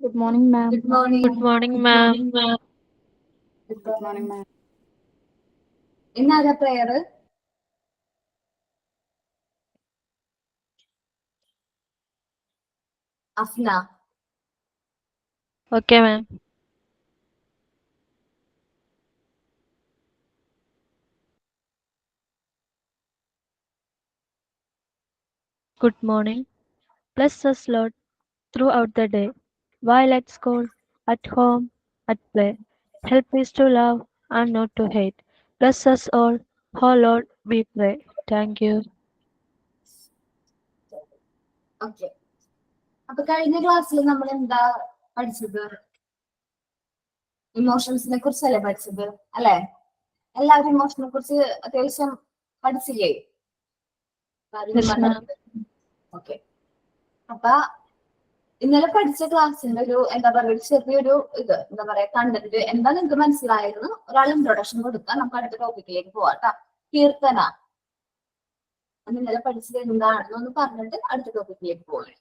Good morning, ma'am. Good morning. Good morning, ma'am. Good morning, ma'am. ഇന്നാരാ prayer? Afna. Okay, ma'am. Good morning. Bless us, Lord, throughout the day, while at school, at home, at play. Help us to love and not to hate. Bless us all. Oh Lord, we pray. Thank you. Okay. അപ്പൊ കഴിഞ്ഞ ക്ലാസ്സിൽ നമ്മൾ എന്താ പഠിച്ചത്? ഇമോഷൻസിനെ കുറിച്ചല്ലേ പഠിച്ചത്, അല്ലെ? എല്ലാവരും ഇമോഷനെ കുറിച്ച് അത്യാവശ്യം പഠിച്ചില്ലേ? Yes, ma'am. ഓക്കെ. അപ്പൊ ഇന്നലെ പഠിച്ച ക്ലാസ്സിന്റെ ഒരു എന്താ പറയുക, ഒരു ചെറിയൊരു എന്താ പറയാ കണ്ടന്റ് എന്താ നിങ്ങൾക്ക് മനസ്സിലായിരുന്നു? ഒരാൾ ഇൻട്രൊഡക്ഷൻ കൊടുത്താൽ നമുക്ക് അടുത്ത ടോപ്പിക്കിലേക്ക് പോവാം കേട്ടോ. കീർത്തന, ഇന്നലെ പഠിച്ചത് എന്താണെന്നൊന്ന് പറഞ്ഞിട്ട് അടുത്ത ടോപ്പിക്കിലേക്ക് പോവാം.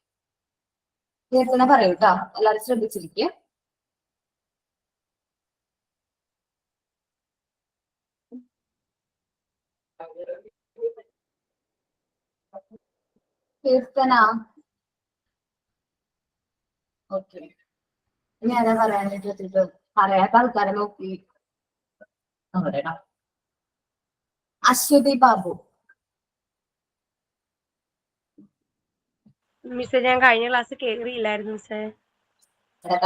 കീർത്തന പറയൂ കേട്ടോ, എല്ലാവരും ശ്രദ്ധിച്ചിരിക്കുക. കീർത്തന. ഓക്കെ. ഇനി ആരാ പറയാനായിട്ട് വെച്ചിട്ട് പറയാത്ത ആൾക്കാരെ നോക്കി പറയണം. അശ്വതി ബാബു. മിസ്സേ, ഞാൻ കഴിഞ്ഞ ക്ലാസ് കേറിയില്ലായിരുന്നു മിസ്സേ.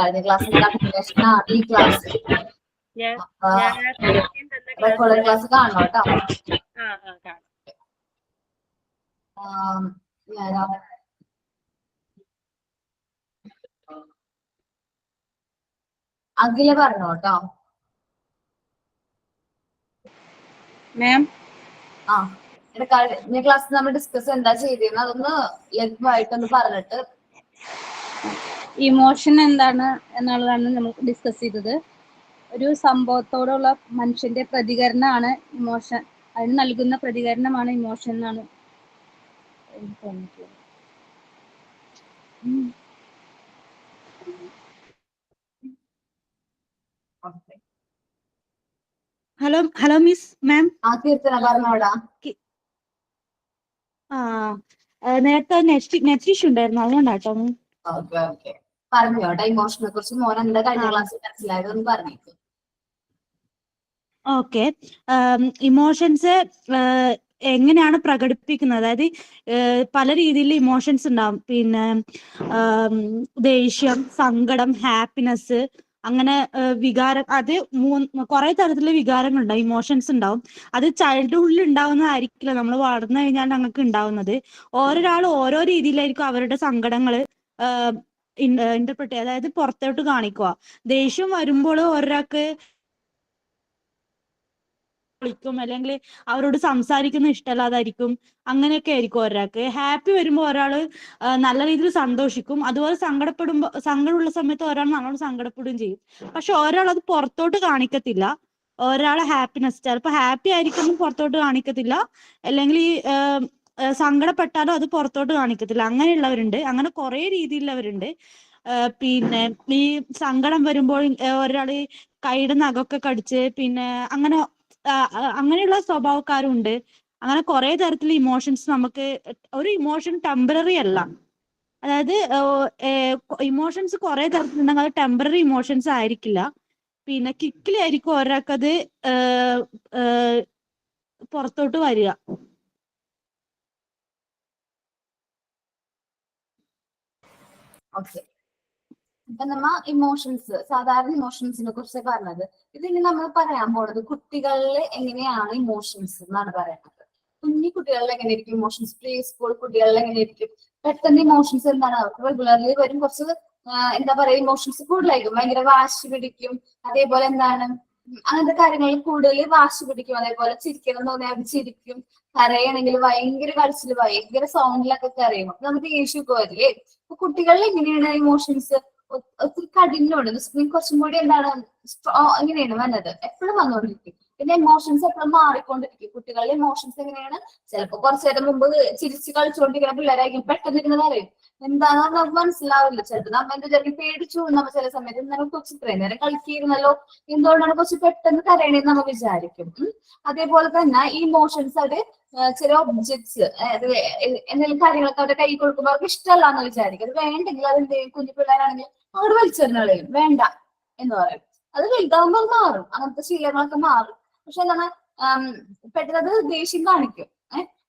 കഴിഞ്ഞ ക്ലാസ്സിൽ കണ്ടിന്യൂഷൻ ആണ് ഈ ക്ലാസ്. റെക്കോർഡ് ക്ലാസ് കാണണം കേട്ടോ. അഖില പറഞ്ഞോ കേട്ടോ. മാം, കഴിഞ്ഞ ക്ലാസ് നമ്മൾ ഡിസ്കസ് എന്താ ചെയ്തിരുന്നത് അതൊന്ന് ലഘുവായിട്ടൊന്ന് പറഞ്ഞിട്ട്. ഇമോഷൻ എന്താണ് എന്നുള്ളതാണ് നമ്മൾ ഡിസ്കസ് ചെയ്തത്. ഒരു സംഭവത്തോടുള്ള മനുഷ്യന്റെ പ്രതികരണമാണ് ഇമോഷൻ. അതിന് നൽകുന്ന പ്രതികരണമാണ് ഇമോഷൻ എന്നാണ് എനിക്ക് തോന്നിയിട്ടുള്ളത്. ഹലോ മിസ് മാം. കീർത്തന പറഞ്ഞോടാ. നേരത്തെ നെറ്റ് ഇഷ്യൂ ഉണ്ടായിരുന്നു, അതുകൊണ്ടാട്ടോ. ഓക്കെ. പറഞ്ഞോട്ടെ, ഇമോഷനെ കുറിച്ച് മോൻ എന്താ കഴിഞ്ഞ ക്ലാസ്സിൽ മനസ്സിലായതെന്ന് പറഞ്ഞേക്കും. ഓക്കെ. ഇമോഷൻസ് എങ്ങനെയാണ് പ്രകടിപ്പിക്കുന്നത്? അതായത് പല രീതിയിൽ ഇമോഷൻസ് ഉണ്ടാവും. പിന്നെ ദേഷ്യം, സങ്കടം, ഹാപ്പിനെസ്, അങ്ങനെ വികാരം. അത് കുറെ തരത്തിലുള്ള വികാരങ്ങൾ ഉണ്ടാവും, ഇമോഷൻസ് ഉണ്ടാവും. അത് ചൈൽഡ്ഹുഡിൽ ഉണ്ടാവുന്നതായിരിക്കില്ല നമ്മൾ വളർന്നു കഴിഞ്ഞാൽ ഞങ്ങൾക്ക് ഉണ്ടാവുന്നത്. ഓരോരാൾ ഓരോ രീതിയിലായിരിക്കും അവരുടെ സങ്കടങ്ങള് ഇന്റർപ്രറ്റ് ചെയ്യുക, അതായത് പുറത്തോട്ട് കാണിക്കുക. ദേഷ്യം വരുമ്പോൾ ഒരാൾക്ക് വിളിക്കും, അല്ലെങ്കിൽ അവരോട് സംസാരിക്കുന്ന ഇഷ്ടമല്ലാതായിരിക്കും. അങ്ങനെയൊക്കെ ആയിരിക്കും ഒരാൾക്ക്. ഹാപ്പി വരുമ്പോൾ ഒരാൾ നല്ല രീതിയിൽ സന്തോഷിക്കും. അതുപോലെ സങ്കടമുള്ള സമയത്ത് ഒരാൾ നല്ലോണം സങ്കടപ്പെടുകയും ചെയ്യും. പക്ഷെ ഒരാൾ അത് പുറത്തോട്ട് കാണിക്കത്തില്ല. ഒരാളെ ഹാപ്പിനെസ് ചിലപ്പോൾ ഹാപ്പി ആയിരിക്കും, പുറത്തോട്ട് കാണിക്കത്തില്ല. അല്ലെങ്കിൽ ഈ സങ്കടപ്പെട്ടാലും അത് പുറത്തോട്ട് കാണിക്കത്തില്ല. അങ്ങനെയുള്ളവരുണ്ട്. അങ്ങനെ കുറെ രീതിയിലുള്ളവരുണ്ട്. പിന്നെ ഈ സങ്കടം വരുമ്പോൾ ഒരാൾ കൈയുടെ നഖമൊക്കെ കടിച്ച് പിന്നെ അങ്ങനെയുള്ള സ്വഭാവക്കാരും ഉണ്ട്. അങ്ങനെ കുറെ തരത്തിലുള്ള ഇമോഷൻസ് നമുക്ക്. ഒരു ഇമോഷൻ ടെമ്പററി അല്ല. അതായത് ഇമോഷൻസ് കുറെ തരത്തിലുണ്ടെങ്കിൽ അത് ടെമ്പററി ഇമോഷൻസ് ആയിരിക്കില്ല. പിന്നെ കിക്കിലായിരിക്കും ഒരാൾക്കത് പുറത്തോട്ട് വരിക. ഓക്കെ. ഇപ്പൊ നമ്മ ഇമോഷൻസ്, സാധാരണ ഇമോഷൻസിനെ കുറിച്ച് പറഞ്ഞത്. ഇതിന് നമ്മൾ പറയാൻ പോണത് കുട്ടികളിൽ എങ്ങനെയാണ് ഇമോഷൻസ് എന്നാണ് പറയുന്നത്. കുഞ്ഞു കുട്ടികളിൽ എങ്ങനെയായിരിക്കും ഇമോഷൻസ്, പ്രീ സ്കൂൾ കുട്ടികളിൽ എങ്ങനെയായിരിക്കും? പെട്ടെന്ന് ഇമോഷൻസ് എന്താണ് അവർക്ക് റെഗുലർലി വരും. കുറച്ച് എന്താ പറയാ ഇമോഷൻസ് കൂടുതലായിരിക്കും. ഭയങ്കര വാശി പിടിക്കും. അതേപോലെ എന്താണ് അങ്ങനത്തെ കാര്യങ്ങളിൽ കൂടുതൽ വാശി പിടിക്കും. അതേപോലെ ചിരിക്കണം എന്ന് തോന്നിയാൽ അവർ ചിരിക്കും. കരയണമെങ്കിൽ ഭയങ്കര കരച്ചിൽ, ഭയങ്കര സൗണ്ടിലൊക്കെ കരയും. അപ്പൊ നമുക്ക് ദേഷ്യമൊക്കെ വരില്ലേ? അപ്പൊ കുട്ടികളിൽ എങ്ങനെയാണ് ഇമോഷൻസ്? ഒത്തിരി കഠിനമുണ്ട്. കുറച്ചും കൂടി എന്താണ് എങ്ങനെയാണ് വന്നത്? എപ്പോഴും വന്നുകൊണ്ടിരിക്കും. പിന്നെ ഇമോഷൻസ് എപ്പോഴും മാറിക്കൊണ്ടിരിക്കും. കുട്ടികളുടെ ഇമോഷൻസ് എങ്ങനെയാണ്? ചിലപ്പോൾ കുറച്ചു നേരം മുമ്പ് ചിരിച്ച് കളിച്ചുകൊണ്ടിരിക്കുന്ന പിള്ളേരായിരിക്കും പെട്ടെന്ന് ഇരുന്ന് കരയും. എന്താണെന്ന് നമുക്ക് മനസ്സിലാവില്ല. ചിലപ്പോൾ നമ്മ എന്താ വിചാരിക്കും, പേടിച്ചു നമ്മ ചില സമയത്ത് ഇന്നലെ കൊച്ചു ഇത്രയും നേരം കളിക്കിയിരുന്നല്ലോ, എന്തുകൊണ്ടാണ് കൊച്ചു പെട്ടെന്ന് കരയണേന്ന് നമ്മൾ വിചാരിക്കും. അതേപോലെ തന്നെ ഈ ഇമോഷൻസ് അവര് ചില ഒബ്ജക്ട്സ് എന്തെങ്കിലും കാര്യങ്ങളൊക്കെ അവരുടെ കൈ കൊടുക്കുമ്പോൾ അവർക്ക് ഇഷ്ടമല്ല എന്ന് വിചാരിക്കും. അത് വേണ്ടെങ്കിൽ അത് എന്ത് ചെയ്യും, കുഞ്ഞു പിള്ളേരാണെങ്കിൽ അങ്ങോട്ട് വലിച്ചെറിഞ്ഞളയും, വേണ്ട എന്ന് പറയും. അത് വലുതാവുമ്പോൾ മാറും, അങ്ങനത്തെ ശീലങ്ങളൊക്കെ മാറും. പക്ഷെ എന്താണ്, പെട്ടെന്ന് അത് ദേഷ്യം കാണിക്കും.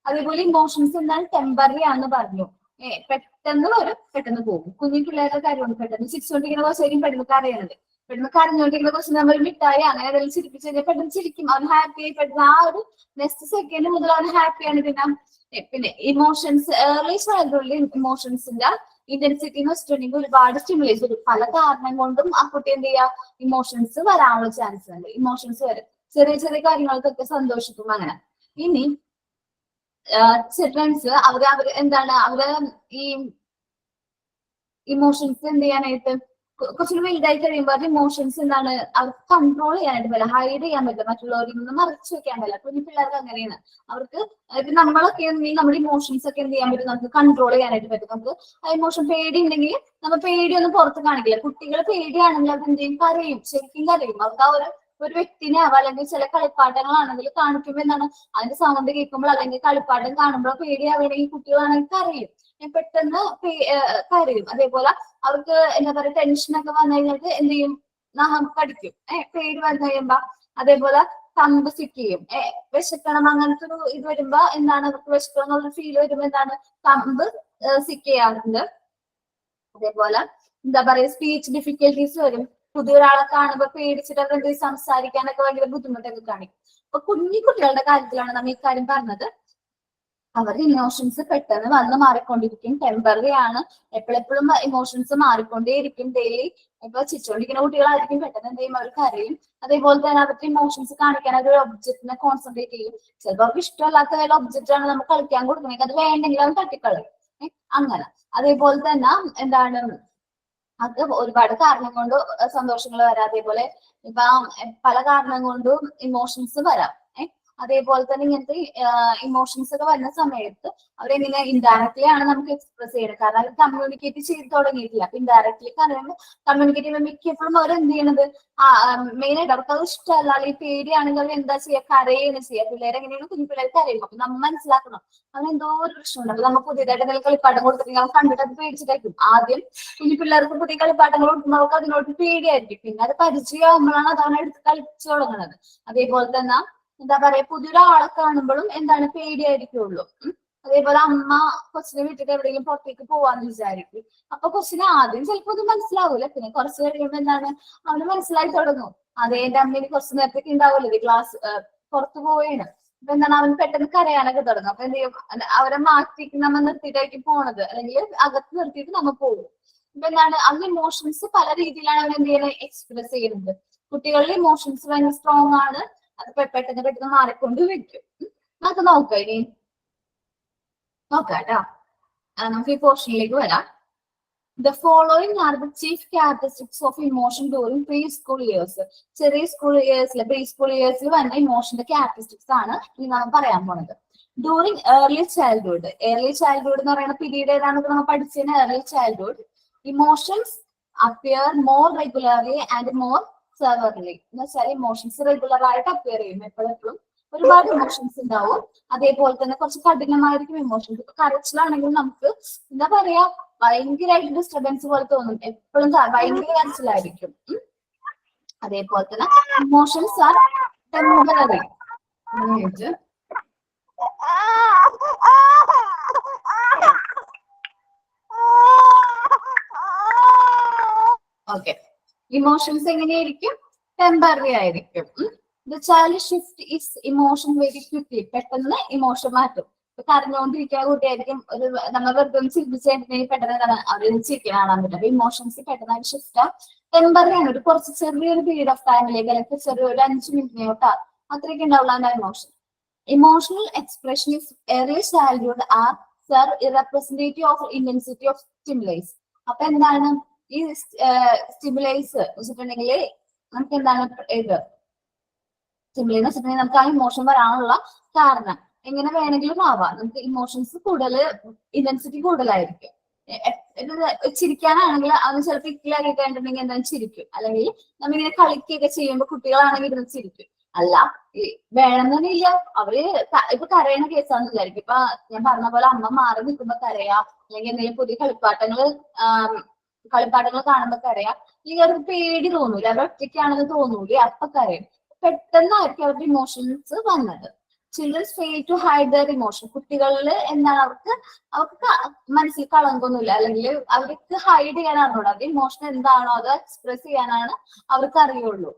അതേപോലെ ഇമോഷൻസ് എന്താണ്, ടെമ്പററി ആണെന്ന് പറഞ്ഞു. പെട്ടെന്ന് വരും, പെട്ടെന്ന് പോകും. കുഞ്ഞു പിള്ളേരുടെ കാര്യമാണ് പെട്ടെന്ന് ചിരിച്ചുകൊണ്ടിരിക്കുന്ന കുറച്ചായിരിക്കും പെട്ടെന്ന് കരയണത്. പെട്ടെന്ന് കരഞ്ഞുകൊണ്ടിരിക്കുന്ന കുറച്ച് നമ്മൾ മിഠായി അങ്ങനെ ഏതെങ്കിലും ചിരിപ്പിച്ച് കഴിഞ്ഞാൽ പെട്ടെന്ന് ചിരിക്കും. അവൻ ഹാപ്പി ആയി പെട്ടെന്ന് ആ ഒരു നെക്സ്റ്റ് സെക്കൻഡ് മുതൽ അവൻ ഹാപ്പിയാണ്. പിന്നെ ഇമോഷൻസ് ഏർലി ചൈൽഡ്ഹുഡിൽ ഇമോഷൻസിന്റെ ഇന്റൻസിറ്റി എന്ന് വെച്ചിട്ടുണ്ടെങ്കിൽ ഒരുപാട് സ്റ്റിമുലേറ്റ് ചെയ്യും. പല കാരണം കൊണ്ടും ആ കുട്ടി എന്ത് ചെയ്യാ, ഇമോഷൻസ് വരാനുള്ള ചാൻസ് ഉണ്ട്. ഇമോഷൻസ് വരും ചെറിയ ചെറിയ കാര്യങ്ങൾക്കൊക്കെ സന്തോഷിക്കും അങ്ങനെ. ഇനി ചിൽഡ്രൻസ് അവര് എന്താണ്, അവര് ഈ ഇമോഷൻസ് എന്ത് ചെയ്യാനായിട്ട് കുറച്ചുകൂടി വലുതായി കഴിയുമ്പോൾ അത് ഇമോഷൻസ് എന്താണ്, അവർക്ക് കൺട്രോൾ ചെയ്യാനായിട്ട് പറ്റില്ല, ഹൈഡ് ചെയ്യാൻ പറ്റില്ല, മറ്റുള്ളവരിൽ നിന്ന് മറച്ചു വെക്കാൻ പറ്റില്ല. കുഞ്ഞു പിള്ളേർക്ക് അങ്ങനെയാണ്. അവർക്ക് നമ്മളൊക്കെ നമ്മുടെ ഇമോഷൻസ് ഒക്കെ എന്ത് ചെയ്യാൻ പറ്റും, നമുക്ക് കൺട്രോൾ ചെയ്യാനായിട്ട് പറ്റും. നമുക്ക് ആ ഇമോഷൻ പേടി ഉണ്ടെങ്കിൽ നമ്മൾ പേടിയൊന്നും പുറത്ത് കാണിക്കില്ല. കുട്ടികൾ പേടിയാണെങ്കിൽ അവർ എന്ത് ചെയ്യും, കരയും, ശരിക്കും കരയും. അവർക്ക് ആ ഒരു വ്യക്തിനെ അല്ലെങ്കിൽ ചില കളിപ്പാട്ടങ്ങളാണെങ്കിൽ കാണിക്കുമ്പോൾ എന്താണ്, അതിന്റെ സൗണ്ട് കേൾക്കുമ്പോൾ അല്ലെങ്കിൽ കളിപ്പാട്ടം കാണുമ്പോൾ പേടിയാവുകയാണെങ്കിൽ കുട്ടികളാണെങ്കിൽ കരയും, പെട്ടെന്ന് കരയും. അതേപോലെ അവർക്ക് എന്താ പറയുക, ടെൻഷനൊക്കെ വന്നു കഴിഞ്ഞിട്ട് എന്ത് ചെയ്യും, നഖം കടിക്കും. പേടി വന്നു കഴിയുമ്പോ അതേപോലെ തമ്പ് സിക്ക് ചെയ്യും. വിശക്കണം അങ്ങനത്തെ ഒരു ഇത് വരുമ്പോ എന്താണ്, അവർക്ക് വിശക്കണം എന്നുള്ള ഫീൽ വരുമ്പോ എന്താണ്, തമ്പ് സിക്ക് ചെയ്യാറുണ്ട്. അതേപോലെ എന്താ പറയാ, സ്പീച്ച് ഡിഫിക്കൽട്ടീസ് വരും. പുതിയൊരാളെ കാണുമ്പോ പേടിച്ചിട്ട് അവരെന്ത് സംസാരിക്കാനൊക്കെ ഭയങ്കര ബുദ്ധിമുട്ടൊക്കെ കാണിക്കും. അപ്പൊ കുഞ്ഞു കുട്ടികളുടെ കാര്യത്തിലാണ് നമ്മൾ ഈ കാര്യം പറഞ്ഞത്. അവരുടെ ഇമോഷൻസ് പെട്ടെന്ന് വന്ന് മാറിക്കൊണ്ടിരിക്കും, ടെമ്പററി ആണ്. എപ്പോഴെപ്പോഴും ഇമോഷൻസ് മാറിക്കൊണ്ടേയിരിക്കും. ഡെയിലി ഇപ്പൊ ചിരിച്ചോണ്ടിരിക്കുന്ന കുട്ടികളായിരിക്കും, പെട്ടെന്ന് എന്ത് ചെയ്യും, അവർ കരയും. അതേപോലെ തന്നെ അവർക്ക് ഇമോഷൻസ് കാണിക്കാൻ ഒരു ഒബ്ജക്റ്റിനെ കോൺസെൻട്രേറ്റ് ചെയ്യും. ചിലപ്പോൾ അവർക്ക് ഇഷ്ടമല്ലാത്ത വല്ല ഒബ്ജക്റ്റ് ആണ് നമുക്ക് കളിക്കാൻ കൊടുക്കണമെങ്കിൽ അത് വേണ്ടെങ്കിൽ അത് തട്ടിക്കളയും. അങ്ങനെ. അതേപോലെ തന്നെ എന്താണ്, അത് ഒരുപാട് കാരണം കൊണ്ട് സന്തോഷങ്ങൾ വരാം. അതേപോലെ ഇപ്പൊ പല കാരണം കൊണ്ടും ഇമോഷൻസ് വരാം. അതേപോലെ തന്നെ ഇങ്ങനത്തെ ഇമോഷൻസ് ഒക്കെ വരുന്ന സമയത്ത് അവരെങ്ങനെ ഇൻഡയറക്ട്ലി ആണ് നമുക്ക് എക്സ്പ്രസ് ചെയ്യുന്നത്. കാരണം അവർ കമ്മ്യൂണിക്കേറ്റ് ചെയ്ത് തുടങ്ങിയിട്ടില്ല. അപ്പൊ ഇൻഡയറക്ട്ലി പറയുമ്പോൾ കമ്മ്യൂണിക്കേറ്റ് ചെയ്യുമ്പോൾ മിക്കപ്പോഴും അവർ എന്ത് ചെയ്യണത്, മെയിൻ ആയിട്ട് അവർക്ക് അത് ഇഷ്ടമല്ല അല്ലെങ്കിൽ പേടിയാണെങ്കിൽ അവർ എന്താ ചെയ്യുക, കരയാണ് ചെയ്യുക. പിള്ളേർ എങ്ങനെയാണ്, കുഞ്ഞു പിള്ളേർ കരയും. അപ്പൊ നമ്മൾ മനസ്സിലാക്കണം അവൻ എന്തോ ഒരു പ്രശ്നമുണ്ട്. അപ്പൊ നമ്മൾ പുതിയതായിട്ട് എന്തെങ്കിലും കളിപ്പാട്ടം കൊടുത്തിട്ടുണ്ടെങ്കിൽ അവൻ കണ്ടിട്ട് അത് പേടിച്ചിട്ടായിരിക്കും. ആദ്യം കുഞ്ഞു പിള്ളേർക്ക് പുതിയ കളിപ്പാട്ടങ്ങൾ കൊടുക്കുമ്പോൾ അവർക്ക് അതിനോട് പേടിയായിരിക്കും. പിന്നെ അത് പരിചയമാകുമ്പോഴാണ് അത് അവനെ എടുത്ത് കളിച്ചു തുടങ്ങുന്നത്. അതേപോലെ തന്നെ എന്താ പറയാ, പുതിയൊരാളെ കാണുമ്പോഴും എന്താണ്, പേടിയായിരിക്കുള്ളൂ. അതേപോലെ അമ്മ കൊച്ചിനെ വിട്ടിട്ട് എവിടെയെങ്കിലും പുറത്തേക്ക് പോവാന്ന് വിചാരിക്കും. അപ്പൊ കൊച്ചിന് ആദ്യം ചിലപ്പോൾ അത് മനസ്സിലാവൂല. പിന്നെ കുറച്ച് കഴിയുമ്പോൾ എന്താണ്, അവന് മനസ്സിലായി തുടങ്ങും. അതേ എന്റെ അമ്മേന് കുറച്ച് നേരത്തേക്ക് ഉണ്ടാവില്ലേ ക്ലാസ് പുറത്തു പോവുകയാണ്. അപ്പൊ എന്താണ്, അവൻ പെട്ടെന്ന് കരയാനൊക്കെ തുടങ്ങും. അപ്പൊ എന്ത് ചെയ്യും, അവരെ മാറ്റി നമ്മ നിർത്തിയിട്ടായിരിക്കും പോണത്, അല്ലെങ്കിൽ അകത്ത് നിർത്തിയിട്ട് നമ്മ പോകും. അപ്പൊ എന്താണ്, അതിന് ഇമോഷൻസ് പല രീതിയിലാണ് അവർ എന്ത് ചെയ്യുന്നത്, എക്സ്പ്രസ് ചെയ്യുന്നത്. കുട്ടികളിലെ ഇമോഷൻസ് ഭയങ്കര സ്ട്രോങ് ആണ്. അത് പെട്ടെന്ന് മാറിക്കൊണ്ട് വെക്കും. നമുക്ക് നോക്കാം, ഇനി നോക്കാം കേട്ടോ. നമുക്ക് ഈ പോർഷനിലേക്ക് വരാം. The following are the chief characteristics of emotion during preschool years. ചെറിയ സ്കൂൾ ഇയേഴ്സിലെ പ്രീ സ്കൂൾ ഇയേഴ്സിൽ വരുന്ന ഇമോഷന്റെ ക്യാരക്ടറിസ്റ്റിക്സ് ആണ് ഇനി നാം പറയാൻ പോണത്. ഡ്യൂറിങ് ഏർലി ചൈൽഡ്ഹുഡ് എന്ന് പറയുന്ന പീരീഡ് ഏതാണെന്ന് നമ്മൾ പഠിച്ചതിന് early childhood emotions appear more regularly and more severely. എന്ന് വെച്ചാൽ ഇമോഷൻസ് റെഗുലർ ആയിട്ട് അപ്പിയർ ചെയ്യും. എപ്പോഴും ഒരുപാട് ഇമോഷൻസ് ഉണ്ടാവും. അതേപോലെ തന്നെ കുറച്ച് കഠിനമായിരിക്കും ഇമോഷൻസ്. ഇപ്പൊ കരച്ചിലാണെങ്കിൽ നമുക്ക് എന്താ പറയാ, ഭയങ്കരമായിട്ട് ഡിസ്റ്റർബൻസ് പോലെ തോന്നും. എപ്പോഴും ഭയങ്കര കരച്ചിലായിരിക്കും. അതേപോലെ തന്നെ emotions are temporary. Okay, emotions എങ്ങനെയായിരിക്കും, ടെമ്പററി ആയിരിക്കും. The child shift is emotion very quickly. പെട്ടെന്ന് ഇമോഷൻ മാറ്റും. ഇപ്പൊ കരഞ്ഞുകൊണ്ടിരിക്കുന്ന കുട്ടിയായിരിക്കും, ഒരു നമ്മൾ വെറുതെ ചിരിപ്പിച്ചിട്ടുണ്ടെങ്കിൽ പെട്ടെന്ന് അവർ ചിരിക്കാൻ കാണാൻ പറ്റും. അപ്പൊ ഇമോഷൻസ് പെട്ടെന്ന് ഷിഫ്റ്റ് ടെമ്പററി ആണ്. ഒരു കുറച്ച് ചെറിയൊരു പീരീഡ് ഓഫ് ടൈമിലേക്ക്, അല്ലെങ്കിൽ ചെറിയൊരു 5 മിനിറ്റിനോട്ടാ അത്രയൊക്കെ ഉണ്ടാവുള്ള emotion. Emotional expression is early childhood are representative of intensity of stimulus. അപ്പൊ എന്താണ് ഈ സ്റ്റിമുലൈസ് വെച്ചിട്ടുണ്ടെങ്കിൽ നമുക്ക് എന്താണ് ഇത് സിംപ്ലി എന്ന് വെച്ചിട്ടുണ്ടെങ്കിൽ നമുക്ക് ആ ഇമോഷൻ വരാനുള്ള കാരണം എങ്ങനെ വേണമെങ്കിലും ആവാം. നമുക്ക് ഇമോഷൻസ് കൂടുതൽ ഇന്റൻസിറ്റി കൂടുതലായിരിക്കും. ചിരിക്കാനാണെങ്കിൽ അത് ചിലപ്പോൾ ഇക്കിലാക്കി കഴിഞ്ഞിട്ടുണ്ടെങ്കിൽ എന്തായാലും ചിരിക്കും. അല്ലെങ്കിൽ നമ്മിങ്ങനെ കളിക്കുകയൊക്കെ ചെയ്യുമ്പോൾ കുട്ടികളാണെങ്കിൽ ഇരുന്ന് ചിരിക്കും. അല്ല വേണമെന്നില്ല, അവര് ഇപ്പൊ കരയണ കേസാന്ന് വിചാരിക്കും. ഇപ്പൊ ഞാൻ പറഞ്ഞ പോലെ അമ്മ മാറി നിൽക്കുമ്പോ കരയാം, അല്ലെങ്കിൽ എന്തെങ്കിലും പുതിയ കളിപ്പാട്ടങ്ങൾ കാണുമ്പോ കരയാം, അല്ലെങ്കിൽ അവർക്ക് പേടി തോന്നൂല, അവർ ഒറ്റയ്ക്കാണെന്ന് തോന്നൂലേ, അപ്പൊ കരയും. പെട്ടെന്നായിരിക്കും അവരുടെ ഇമോഷൻസ് വന്നത്. Children's fail to hide their emotion. കുട്ടികളിൽ എന്താണ് അവർക്ക് മനസ്സിൽ കളങ്കൊന്നുമില്ല, അല്ലെങ്കിൽ അവർക്ക് ഹൈഡ് ചെയ്യാനാണ് അത് ഇമോഷൻ എന്താണോ അത് എക്സ്പ്രസ് ചെയ്യാനാണ് അവർക്ക് അറിയുള്ളൂ.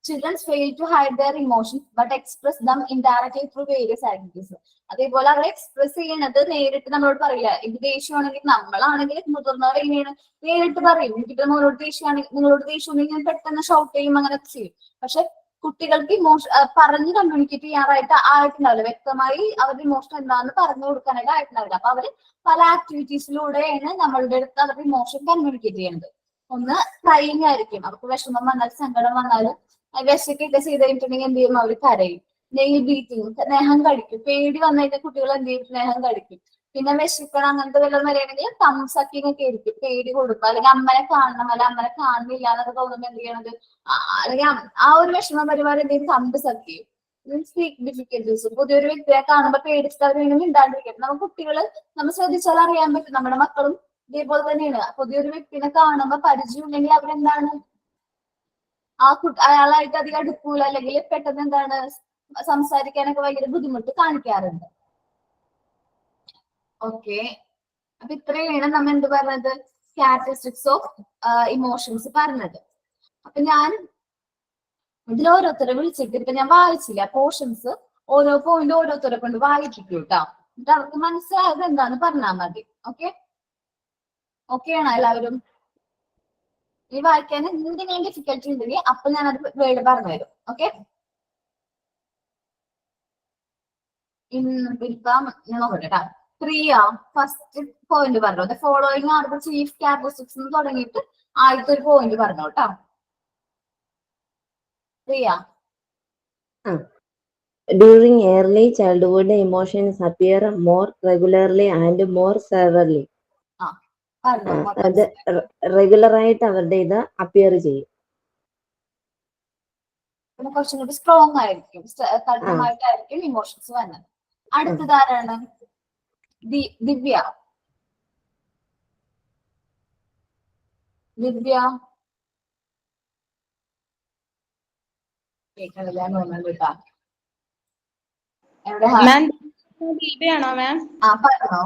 Children's fail to hide their emotions but express them indirectly through various activities. അതേപോലെ അവർ എക്സ്പ്രസ് ചെയ്യണത് നേരിട്ട് നമ്മളോട് പറയില്ല. ഇത് ദേഷ്യമാണെങ്കിൽ നമ്മളാണെങ്കിൽ മുതിർന്നവർ എങ്ങനെയാണ് നേരിട്ട് പറയും. എനിക്കിപ്പോ നിങ്ങളോട് ദേഷ്യമാണെങ്കിൽ നിങ്ങളോട് ദേഷ്യം ഉണ്ടെങ്കിൽ ഞാൻ പെട്ടെന്ന് ഷൗട്ട് ചെയ്യും, അങ്ങനെ ചെയ്യും. പക്ഷെ കുട്ടികൾക്ക് ഇമോഷൻ പറഞ്ഞ് കമ്മ്യൂണിക്കേറ്റ് ചെയ്യാനായിട്ട് ആയിട്ടുണ്ടാവില്ല, വ്യക്തമായി അവരുടെ ഇമോഷൻ എന്താണെന്ന് പറഞ്ഞു കൊടുക്കാനായിട്ട് ആയിട്ടുണ്ടാവില്ല. അപ്പൊ അവര് പല ആക്ടിവിറ്റീസിലൂടെയാണ് നമ്മളുടെ അടുത്ത് അവരുടെ ഇമോഷൻ കമ്മ്യൂണിക്കേറ്റ് ചെയ്യുന്നത്. ഒന്ന് ക്രൈയിങ് ആയിരിക്കും, അവർക്ക് വിഷമം വന്നാലും സങ്കടം വന്നാലും വിശക്കൊക്കെ ചെയ്ത് കഴിഞ്ഞിട്ടുണ്ടെങ്കിൽ എന്ത് ചെയ്യും, അവർ കരയും. നെയിൽ ബീറ്റിങ്, സ്നേഹം കഴിക്കും. പേടി വന്നു കഴിഞ്ഞാൽ കുട്ടികൾ എന്ത് ചെയ്യും, സ്നേഹം കഴിക്കും. പിന്നെ വിശക്കണം അങ്ങനത്തെ വല്ലതും വരികയാണെങ്കിൽ തംസക്കിങ് ഒക്കെ ആയിരിക്കും, പേടി കൊടുക്കുക. അല്ലെങ്കിൽ അമ്മനെ കാണണം, അല്ല അമ്മനെ കാണുന്നില്ല എന്നൊക്കെ തോന്നുമ്പോൾ എന്ത് ചെയ്യണത്, അല്ലെങ്കിൽ ആ ഒരു വിഷമം പരിപാടി എന്തെങ്കിലും തംസക്കിയും. സ്പീക്ക് ഡിഫിക്കൽറ്റീസ്, പുതിയൊരു വ്യക്തിയെ കാണുമ്പോൾ പേടിച്ചിട്ട് അവർ വേണമെങ്കിൽ ഉണ്ടാണ്ടിരിക്കും. നമുക്ക് കുട്ടികള് നമ്മൾ ശ്രദ്ധിച്ചാൽ അറിയാൻ പറ്റും, നമ്മുടെ മക്കളും ഇതേപോലെ തന്നെയാണ്. പുതിയൊരു വ്യക്തിനെ കാണുമ്പോൾ പരിചയമില്ലെങ്കിൽ അവരെന്താണ് അയാളായിട്ട് അധികം അടുക്കൂല, അല്ലെങ്കിൽ പെട്ടെന്ന് എന്താണ് സംസാരിക്കാനൊക്കെ ഭയങ്കര ബുദ്ധിമുട്ട് കാണിക്കാറുണ്ട്. ഓക്കെ, അപ്പൊ ഇത്രയാണ് നമ്മൾ എന്ത് പറഞ്ഞത്, ക്യാരക്ടറിസ്റ്റിക്സ് ഓഫ് ഇമോഷൻസ് പറഞ്ഞത്. അപ്പൊ ഞാൻ ഇതിൽ ഓരോരുത്തരെ വിളിച്ചിട്ട് ഇപ്പൊ ഞാൻ വായിച്ചില്ല പോർഷൻസ്, ഓരോ പോയിന്റ് ഓരോരുത്തരെ കൊണ്ട് വായിപ്പിക്കും കേട്ടോ. എന്നിട്ട് അവർക്ക് മനസ്സിലായത് എന്താന്ന് പറഞ്ഞാൽ മതി. ഓക്കെ, ഓക്കെ ആണോ എല്ലാവരും? ഈ വായിക്കാൻ എന്തെങ്കിലും ഡിഫിക്കൽട്ടി ഉണ്ടെങ്കിൽ അപ്പൊ ഞാൻ അത് വേർഡ് പറഞ്ഞുതരും. ഓക്കെ, ഇപ്പം ഞാൻ നോക്കട്ടെ കേട്ടോ. പ്രിയ ഫസ്റ്റ് പോയിന്റ് പറഞ്ഞു, the following are the chief characteristics എന്ന് തുടങ്ങിയിട്ട് ആദ്യത്തെ ഒരു പോയിന്റ് പറഞ്ഞു കേട്ടോ. പ്രിയ. During early childhood, emotions appear more regularly and more severely. അത് റെഗുലർ ആയിട്ട് അവരുടെ ഇത് അപ്പിയർ ചെയ്യും. കുറച്ചും കൂടി സ്ട്രോങ് ആയിരിക്കും, കഠിനമായിട്ടായിരിക്കും ഇമോഷൻസ് വന്നത്. അടുത്തതാരാണ്? ദിവ്യ. ദിവ്യ കേൾക്കണില്ല തോന്നുന്നുണ്ട് കേട്ടോ. ദീപയാണോ മാം? ആ പറഞ്ഞോ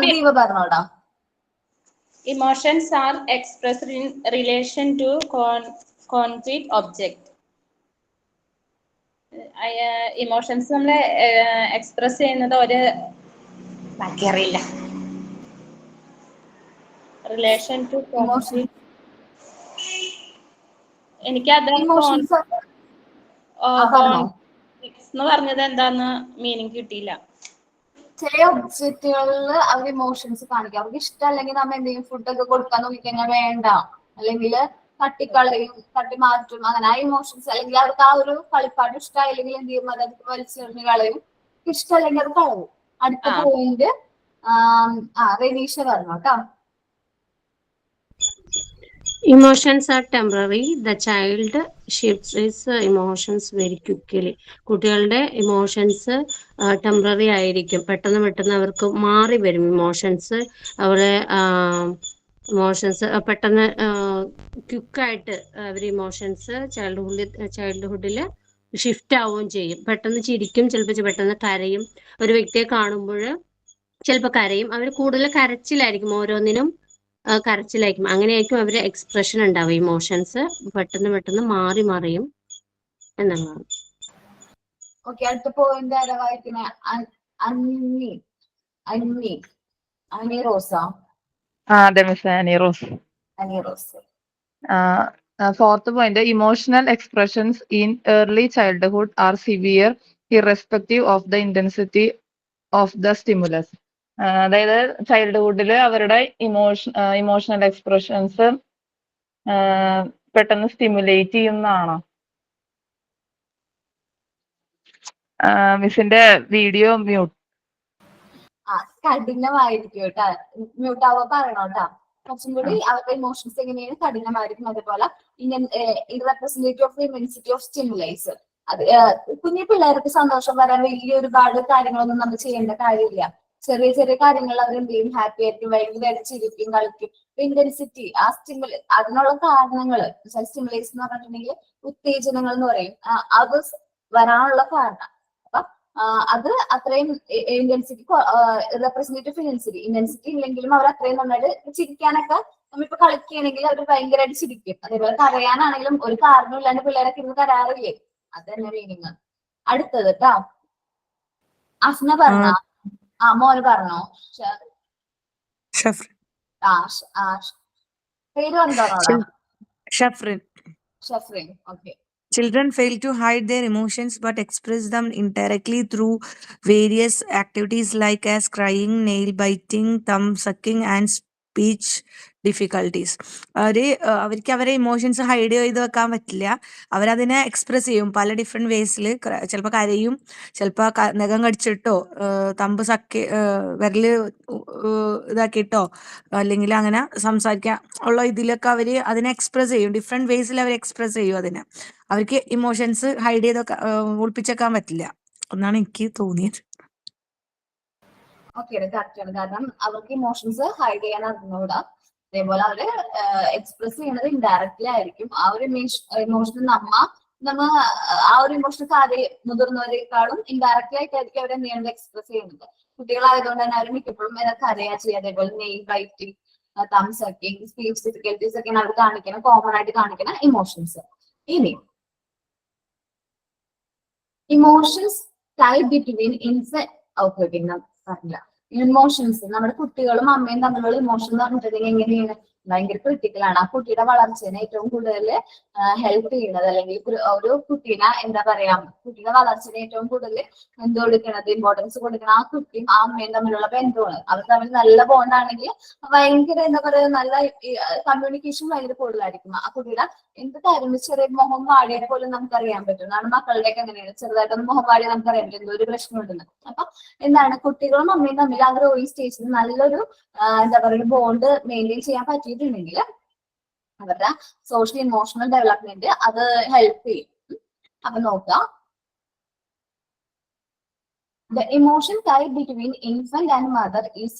ദീപ പറഞ്ഞോടാ. Emotions are expressed in relation to concrete object. Emotions നമ്മൾ എക്സ്പ്രസ് ചെയ്യുന്നത് ഒരു ബാക്കി അറിയില്ല. റിലേഷൻ ടു എനിക്കത് എന്ന് പറഞ്ഞത് എന്താന്ന് മീനിങ് കിട്ടിയില്ല. ചില ഒബ്ജക്റ്റുകളിൽ അവർ ഇമോഷൻസ് കാണിക്കും. അവർക്ക് ഇഷ്ടമല്ലെങ്കിൽ നമ്മൾ എന്തെങ്കിലും ഫുഡൊക്കെ കൊടുക്കാൻ നോക്കിക്കഴിഞ്ഞാൽ വേണ്ട, അല്ലെങ്കിൽ തട്ടിക്കളയും, തട്ടി മാറ്റും, അങ്ങനെ ആ ഇമോഷൻസ്. അല്ലെങ്കിൽ അവർക്ക് ആ ഒരു കളിപ്പാട് ഇഷ്ടമായില്ലെങ്കിൽ എന്ത് ചെയ്യും, അത് വലിച്ചെറിഞ്ഞ് കളയും. ഇഷ്ടമല്ലെങ്കിൽ അത് കളയും. അടുത്ത പോയിന്റ് റെനീഷ പറഞ്ഞു കേട്ടോ. Emotions are temporary. The child shifts his emotions very quickly. കുട്ടികളുടെ ഇമോഷൻസ് ടെമ്പററി ആയിരിക്കും, പെട്ടെന്ന് പെട്ടെന്ന് അവർക്ക് മാറി വരും ഇമോഷൻസ്. അവരുടെ ഇമോഷൻസ് പെട്ടെന്ന് ക്വിക്കായിട്ട് അവർ ഇമോഷൻസ് ചൈൽഡ്ഹുഡിൽ ഷിഫ്റ്റ് ആവുകയും ചെയ്യും. പെട്ടെന്ന് ചിരിക്കും, ചിലപ്പോൾ പെട്ടെന്ന് കരയും. ഒരു വ്യക്തിയെ കാണുമ്പോൾ ചിലപ്പോൾ കരയും. അവർ കൂടുതൽ കരച്ചിലായിരിക്കും, ഓരോന്നിനും കരച്ചിലായിരിക്കും. അങ്ങനെയായിരിക്കും അവര് എക്സ്പ്രഷൻ ഉണ്ടാവും. ഇമോഷൻസ് പെട്ടെന്ന് പെട്ടെന്ന് മാറി മറിയും എന്നുള്ളതാണ്. ഓക്കെ, അടുത്ത പോയിന്റ് ആരാ വായിക്കുന്നത്? അനി റോസ. അതെ miss, Annie Rose. Fourth point, emotional expressions in early childhood are severe irrespective of the intensity of the stimulus. അതായത് ചൈൽഡ്ഹുഡിൽ അവരുടെ ഇമോഷണൽ എക്സ്പ്രഷൻസ് പെട്ടെന്ന് സ്റ്റിമുലേറ്റ് ചെയ്യുന്നതാണോ? മിസ്സിന്റെ വീഡിയോ മ്യൂട്ട്. കഠിനമായിരിക്കും കേട്ടാ. മ്യൂട്ട് ആവുക പറയണോ കേട്ടാ. കുറച്ചും കൂടി അവരുടെ ഇമോഷൻസ് എങ്ങനെയാണ് കഠിനമായിരിക്കും. അതേപോലെ റെപ്രസെന്റേറ്റീവ് ഓഫ് ഇമ്മൻസിറ്റി ഓഫ് സ്റ്റിമുലൈസ്. അത് കുഞ്ഞു പിള്ളേർക്ക് സന്തോഷം വരാൻ വലിയ ഒരുപാട് കാര്യങ്ങളൊന്നും നമ്മൾ ചെയ്യേണ്ട കാര്യമില്ല. ചെറിയ ചെറിയ കാര്യങ്ങൾ അവർ എന്ത് ചെയ്യും, ഹാപ്പി ആയിരിക്കും, ഭയങ്കരമായിട്ട് ചിരിക്കും, കളിക്കും. ഇന്റൻസിറ്റി ആ അതിനുള്ള കാരണങ്ങൾ സ്റ്റിമുലൈസ് എന്ന് പറഞ്ഞിട്ടുണ്ടെങ്കിൽ ഉത്തേജനങ്ങൾ എന്ന് പറയും. അത് വരാനുള്ള കാരണം. അപ്പൊ അത് അത്രയും ഇന്റൻസിറ്റി റെപ്രസെന്റേറ്റീവ് ഇന്റൻസിറ്റി ഇല്ലെങ്കിലും അവർ അത്രയും നന്നായിട്ട് ചിരിക്കാനൊക്കെ നമ്മളിപ്പോ കളിക്കുകയാണെങ്കിൽ അവർ ഭയങ്കരമായിട്ട് ചിരിക്കും. അതേപോലെ കരയാനാണെങ്കിലും ഒരു കാരണം ഇല്ലാണ്ട് പിള്ളേരൊക്കെ ഇരുന്ന് കരാറില്ലേ, അത് തന്നെ മീനിങ്. അടുത്തത് കേട്ടോ, അഫ്ന പറഞ്ഞോ? മോന് പറഞ്ഞോ? പേര് പറഞ്ഞോടാ. Shafrin. Okay. Children fail to hide their emotions but express them indirectly through various activities like as crying, nail biting, thumb sucking, and speech difficulties. അവർക്ക് അവരെ ഇമോഷൻസ് ഹൈഡ് ചെയ്ത് വെക്കാൻ പറ്റില്ല. അവരതിനെ എക്സ്പ്രസ് ചെയ്യും പല ഡിഫറെന്റ് വേസിൽ. ചിലപ്പോൾ കരയും, ചിലപ്പോൾ നഖം കടിച്ചിട്ടോ, തമ്പ് വിരല് ഇതാക്കിയിട്ടോ, അല്ലെങ്കിൽ അങ്ങനെ സംസാരിക്കാൻ ഉള്ള ഇതിലൊക്കെ അവര് അതിനെ എക്സ്പ്രസ് ചെയ്യും. ഡിഫറെന്റ് വേസിൽ അവർ എക്സ്പ്രസ് ചെയ്യും അതിനെ. അവർക്ക് ഇമോഷൻസ് ഹൈഡ് ചെയ്ത് ഒളിപ്പിച്ചേക്കാൻ പറ്റില്ല എന്നാണ് എനിക്ക് തോന്നിയത്. ഓക്കെ, കറക്റ്റാണ്. കാരണം അവർക്ക് ഇമോഷൻസ് ഹൈഡ് ചെയ്യാൻ അറിഞ്ഞൂടാ. അതേപോലെ അവര് എക്സ്പ്രസ് ചെയ്യുന്നത് ഇൻഡയറക്ട്ലി ആയിരിക്കും. ആ ഒരു ഇമോഷൻ നമ്മ ആ ഒരു ഇമോഷൻ മുതിർന്നവരെക്കാളും ഇൻഡയറക്ട്ലി ആയിട്ടായിരിക്കും അവർ എന്ത് ചെയ്യുന്നത്, എക്സ്പ്രസ് ചെയ്യുന്നത്. കുട്ടികളായതുകൊണ്ട് തന്നെ അവർ മിക്കപ്പോഴും കരയാ ചെയ്യുക. അതേപോലെ നെയിൽ ബൈറ്റിംഗ്, തം സക്കിംഗ്, സ്പീച്ച് ഡിഫിക്കൽട്ടീസ് ഒക്കെയാണ് അവർ കാണിക്കണം, കോമൺ ആയിട്ട് കാണിക്കുന്ന ഇമോഷൻസ്. ഇനി ഇമോഷൻസ് ടൈപ്പ് ബിറ്റ്വീൻ പറഞ്ഞില്ല. ഇമോഷൻസ് നമ്മുടെ കുട്ടികളും അമ്മയും തമ്മിലുള്ള ഇമോഷൻ എന്ന് പറഞ്ഞിട്ടുണ്ടെങ്കിൽ എങ്ങനെയാണ്, ഭയങ്കര ക്രിട്ടിക്കലാണ്. ആ കുട്ടിയുടെ വളർച്ചേനെ ഏറ്റവും കൂടുതൽ ഹെൽപ്പ് ചെയ്യുന്നത്, അല്ലെങ്കിൽ ഒരു കുട്ടീനെ എന്താ പറയാ, കുട്ടിയുടെ വളർച്ചേനെ ഏറ്റവും കൂടുതൽ കൊടുക്കണത്, ഇമ്പോർട്ടൻസ് കൊടുക്കണം ആ കുട്ടിയും ആ അമ്മയും തമ്മിലുള്ള ബന്ധമാണ്. അവർ തമ്മിൽ നല്ല ബോണ്ടാണെങ്കിൽ ഭയങ്കര എന്താ പറയുക, നല്ല കമ്മ്യൂണിക്കേഷൻ ഭയങ്കര കൂടുതലായിരിക്കും. ആ കുട്ടിയുടെ എന്ത് കാര്യം, ചെറിയ മുഖം വാടിയെ പോലും നമുക്കറിയാൻ പറ്റും. കാരണം മക്കളുടെയൊക്കെ എങ്ങനെയാണ്, ചെറുതായിട്ടൊന്ന് മുഖം വാടിയെ നമുക്കറിയാൻ പറ്റും എന്തോ ഒരു പ്രശ്നമുണ്ടെന്ന്. അപ്പൊ എന്താണ്, കുട്ടികളും അമ്മയും തമ്മിൽ ആ ഒരു സ്റ്റേജിൽ നല്ലൊരു എന്താ പറയുക ബോണ്ട് മെയിൻറ്റെയിൻ ചെയ്യാൻ പറ്റിയിട്ടുണ്ടെങ്കിൽ അവരുടെ സോഷ്യൽ ഇമോഷണൽ ഡെവലപ്മെന്റ് അത് ഹെൽപ്പ് ചെയ്യും. അപ്പൊ നോക്കാം, the emotion tie between infant and mother is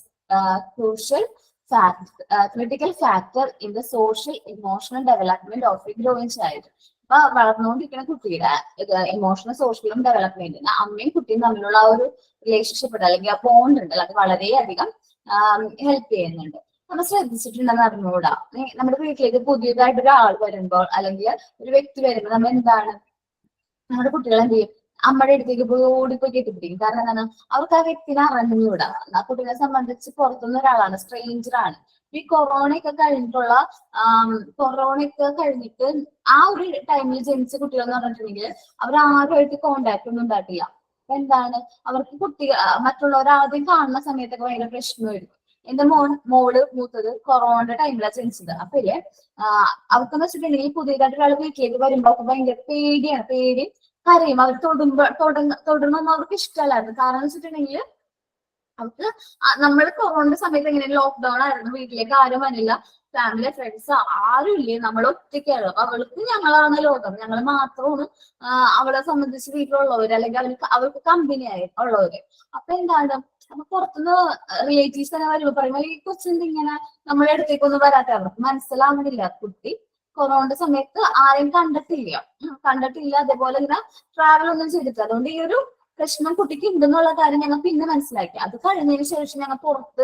critical factor in the social emotional development of a growing child. അപ്പൊ വളർന്നുകൊണ്ടിരിക്കുന്ന കുട്ടിയുടെ ഇമോഷണൽ സോഷ്യലും ഡെവലപ്മെന്റിന് അമ്മയും കുട്ടിയും തമ്മിലുള്ള ആ ഒരു റിലേഷൻഷിപ്പ് അല്ലെങ്കിൽ ആ ബോണ്ട് ഉണ്ടല്ലോ, അത് വളരെയധികം ഹെൽപ്പ് ചെയ്യുന്നുണ്ട്. നമ്മൾ ശ്രദ്ധിച്ചിട്ടുണ്ടെന്ന് അറിഞ്ഞുകൂടാ, നമ്മുടെ വീട്ടിലേക്ക് പുതിയതായിട്ട് ഒരാൾ വരുമ്പോൾ അല്ലെങ്കിൽ ഒരു വ്യക്തി വരുമ്പോൾ നമ്മൾ എന്താണ്, നമ്മുടെ കുട്ടികൾ എന്ത് ചെയ്യും, അമ്മയുടെ അടുത്തേക്ക് പോയി ഓടിപ്പോയി കെട്ടിപ്പിടിക്കും. കാരണം എന്താണ്, അവർക്ക് ആ വ്യക്തിനെ അറിഞ്ഞുകൂടാ. ആ കുട്ടികളെ സംബന്ധിച്ച് പുറത്തുനിന്ന് ഒരാളാണ്, സ്ട്രേഞ്ചറാണ്. ഈ കൊറോണയൊക്കെ കഴിഞ്ഞിട്ട് ആ ഒരു ടൈമിൽ ജനിച്ച കുട്ടികൾ എന്ന് പറഞ്ഞിട്ടുണ്ടെങ്കിൽ അവർ ആരുമായിട്ട് കോണ്ടാക്ട് ഒന്നും ഉണ്ടാക്കില്ല. അപ്പൊ എന്താണ്, അവർക്ക് കുട്ടികൾ മറ്റുള്ളവർ ആദ്യം കാണുന്ന സമയത്തൊക്കെ ഭയങ്കര പ്രശ്നമായിരിക്കും. എന്റെ മോള് മൂത്തത് കൊറോണയുടെ ടൈമിലാണ് ജനിച്ചത്. അപ്പൊ അവർക്കെന്ന് വെച്ചിട്ടുണ്ടെങ്കിൽ പുതിയതായിട്ട് ഒരാൾ വീട്ടിലേക്ക് വരുമ്പോ അവർക്ക് ഭയങ്കര പേടി കരയും. അവർ തൊടുന്നൊന്നും അവർക്ക് ഇഷ്ടമല്ലായിരുന്നു. കാരണം വെച്ചിട്ടുണ്ടെങ്കിൽ അവർക്ക് നമ്മൾ കൊറോണയുടെ സമയത്ത് എങ്ങനെ ലോക്ക്ഡൌൺ ആയിരുന്നു, വീട്ടിലേക്ക് ആരും വന്നില്ല, ഫാമിലി ഫ്രണ്ട്സ് ആരും ഇല്ലേ, നമ്മൾ ഒറ്റയ്ക്കാണ്. അപ്പൊ അവൾക്ക് ഞങ്ങളാണ് ലോകം, ഞങ്ങൾ മാത്രമാണ് അവളെ സംബന്ധിച്ച് വീട്ടിലുള്ളവര്, അല്ലെങ്കിൽ അവർക്ക് കമ്പനി ഉള്ളവര്. അപ്പൊ എന്താണ്, അപ്പൊ പുറത്തുനിന്ന് റിലേറ്റീവ്സ് തന്നെ വരുമ്പോ പറയുമ്പോൾ ഈ കൊച്ചിന്റെ ഇങ്ങനെ നമ്മുടെ അടുത്തേക്കൊന്നും വരാത്ത അവർക്ക് മനസ്സിലാവുന്നില്ല. കുട്ടി കൊറോണയുടെ സമയത്ത് ആരെയും കണ്ടിട്ടില്ല, അതേപോലെ ഇങ്ങനെ ട്രാവൽ ഒന്നും ചെയ്തിട്ടില്ല. അതുകൊണ്ട് ഈ ഒരു പ്രശ്നം കുട്ടിക്ക് ഉണ്ടെന്നുള്ള കാര്യം ഞങ്ങൾ പിന്നെ മനസ്സിലാക്കി. അത് കഴിഞ്ഞതിന് ശേഷം ഞങ്ങൾ പുറത്ത്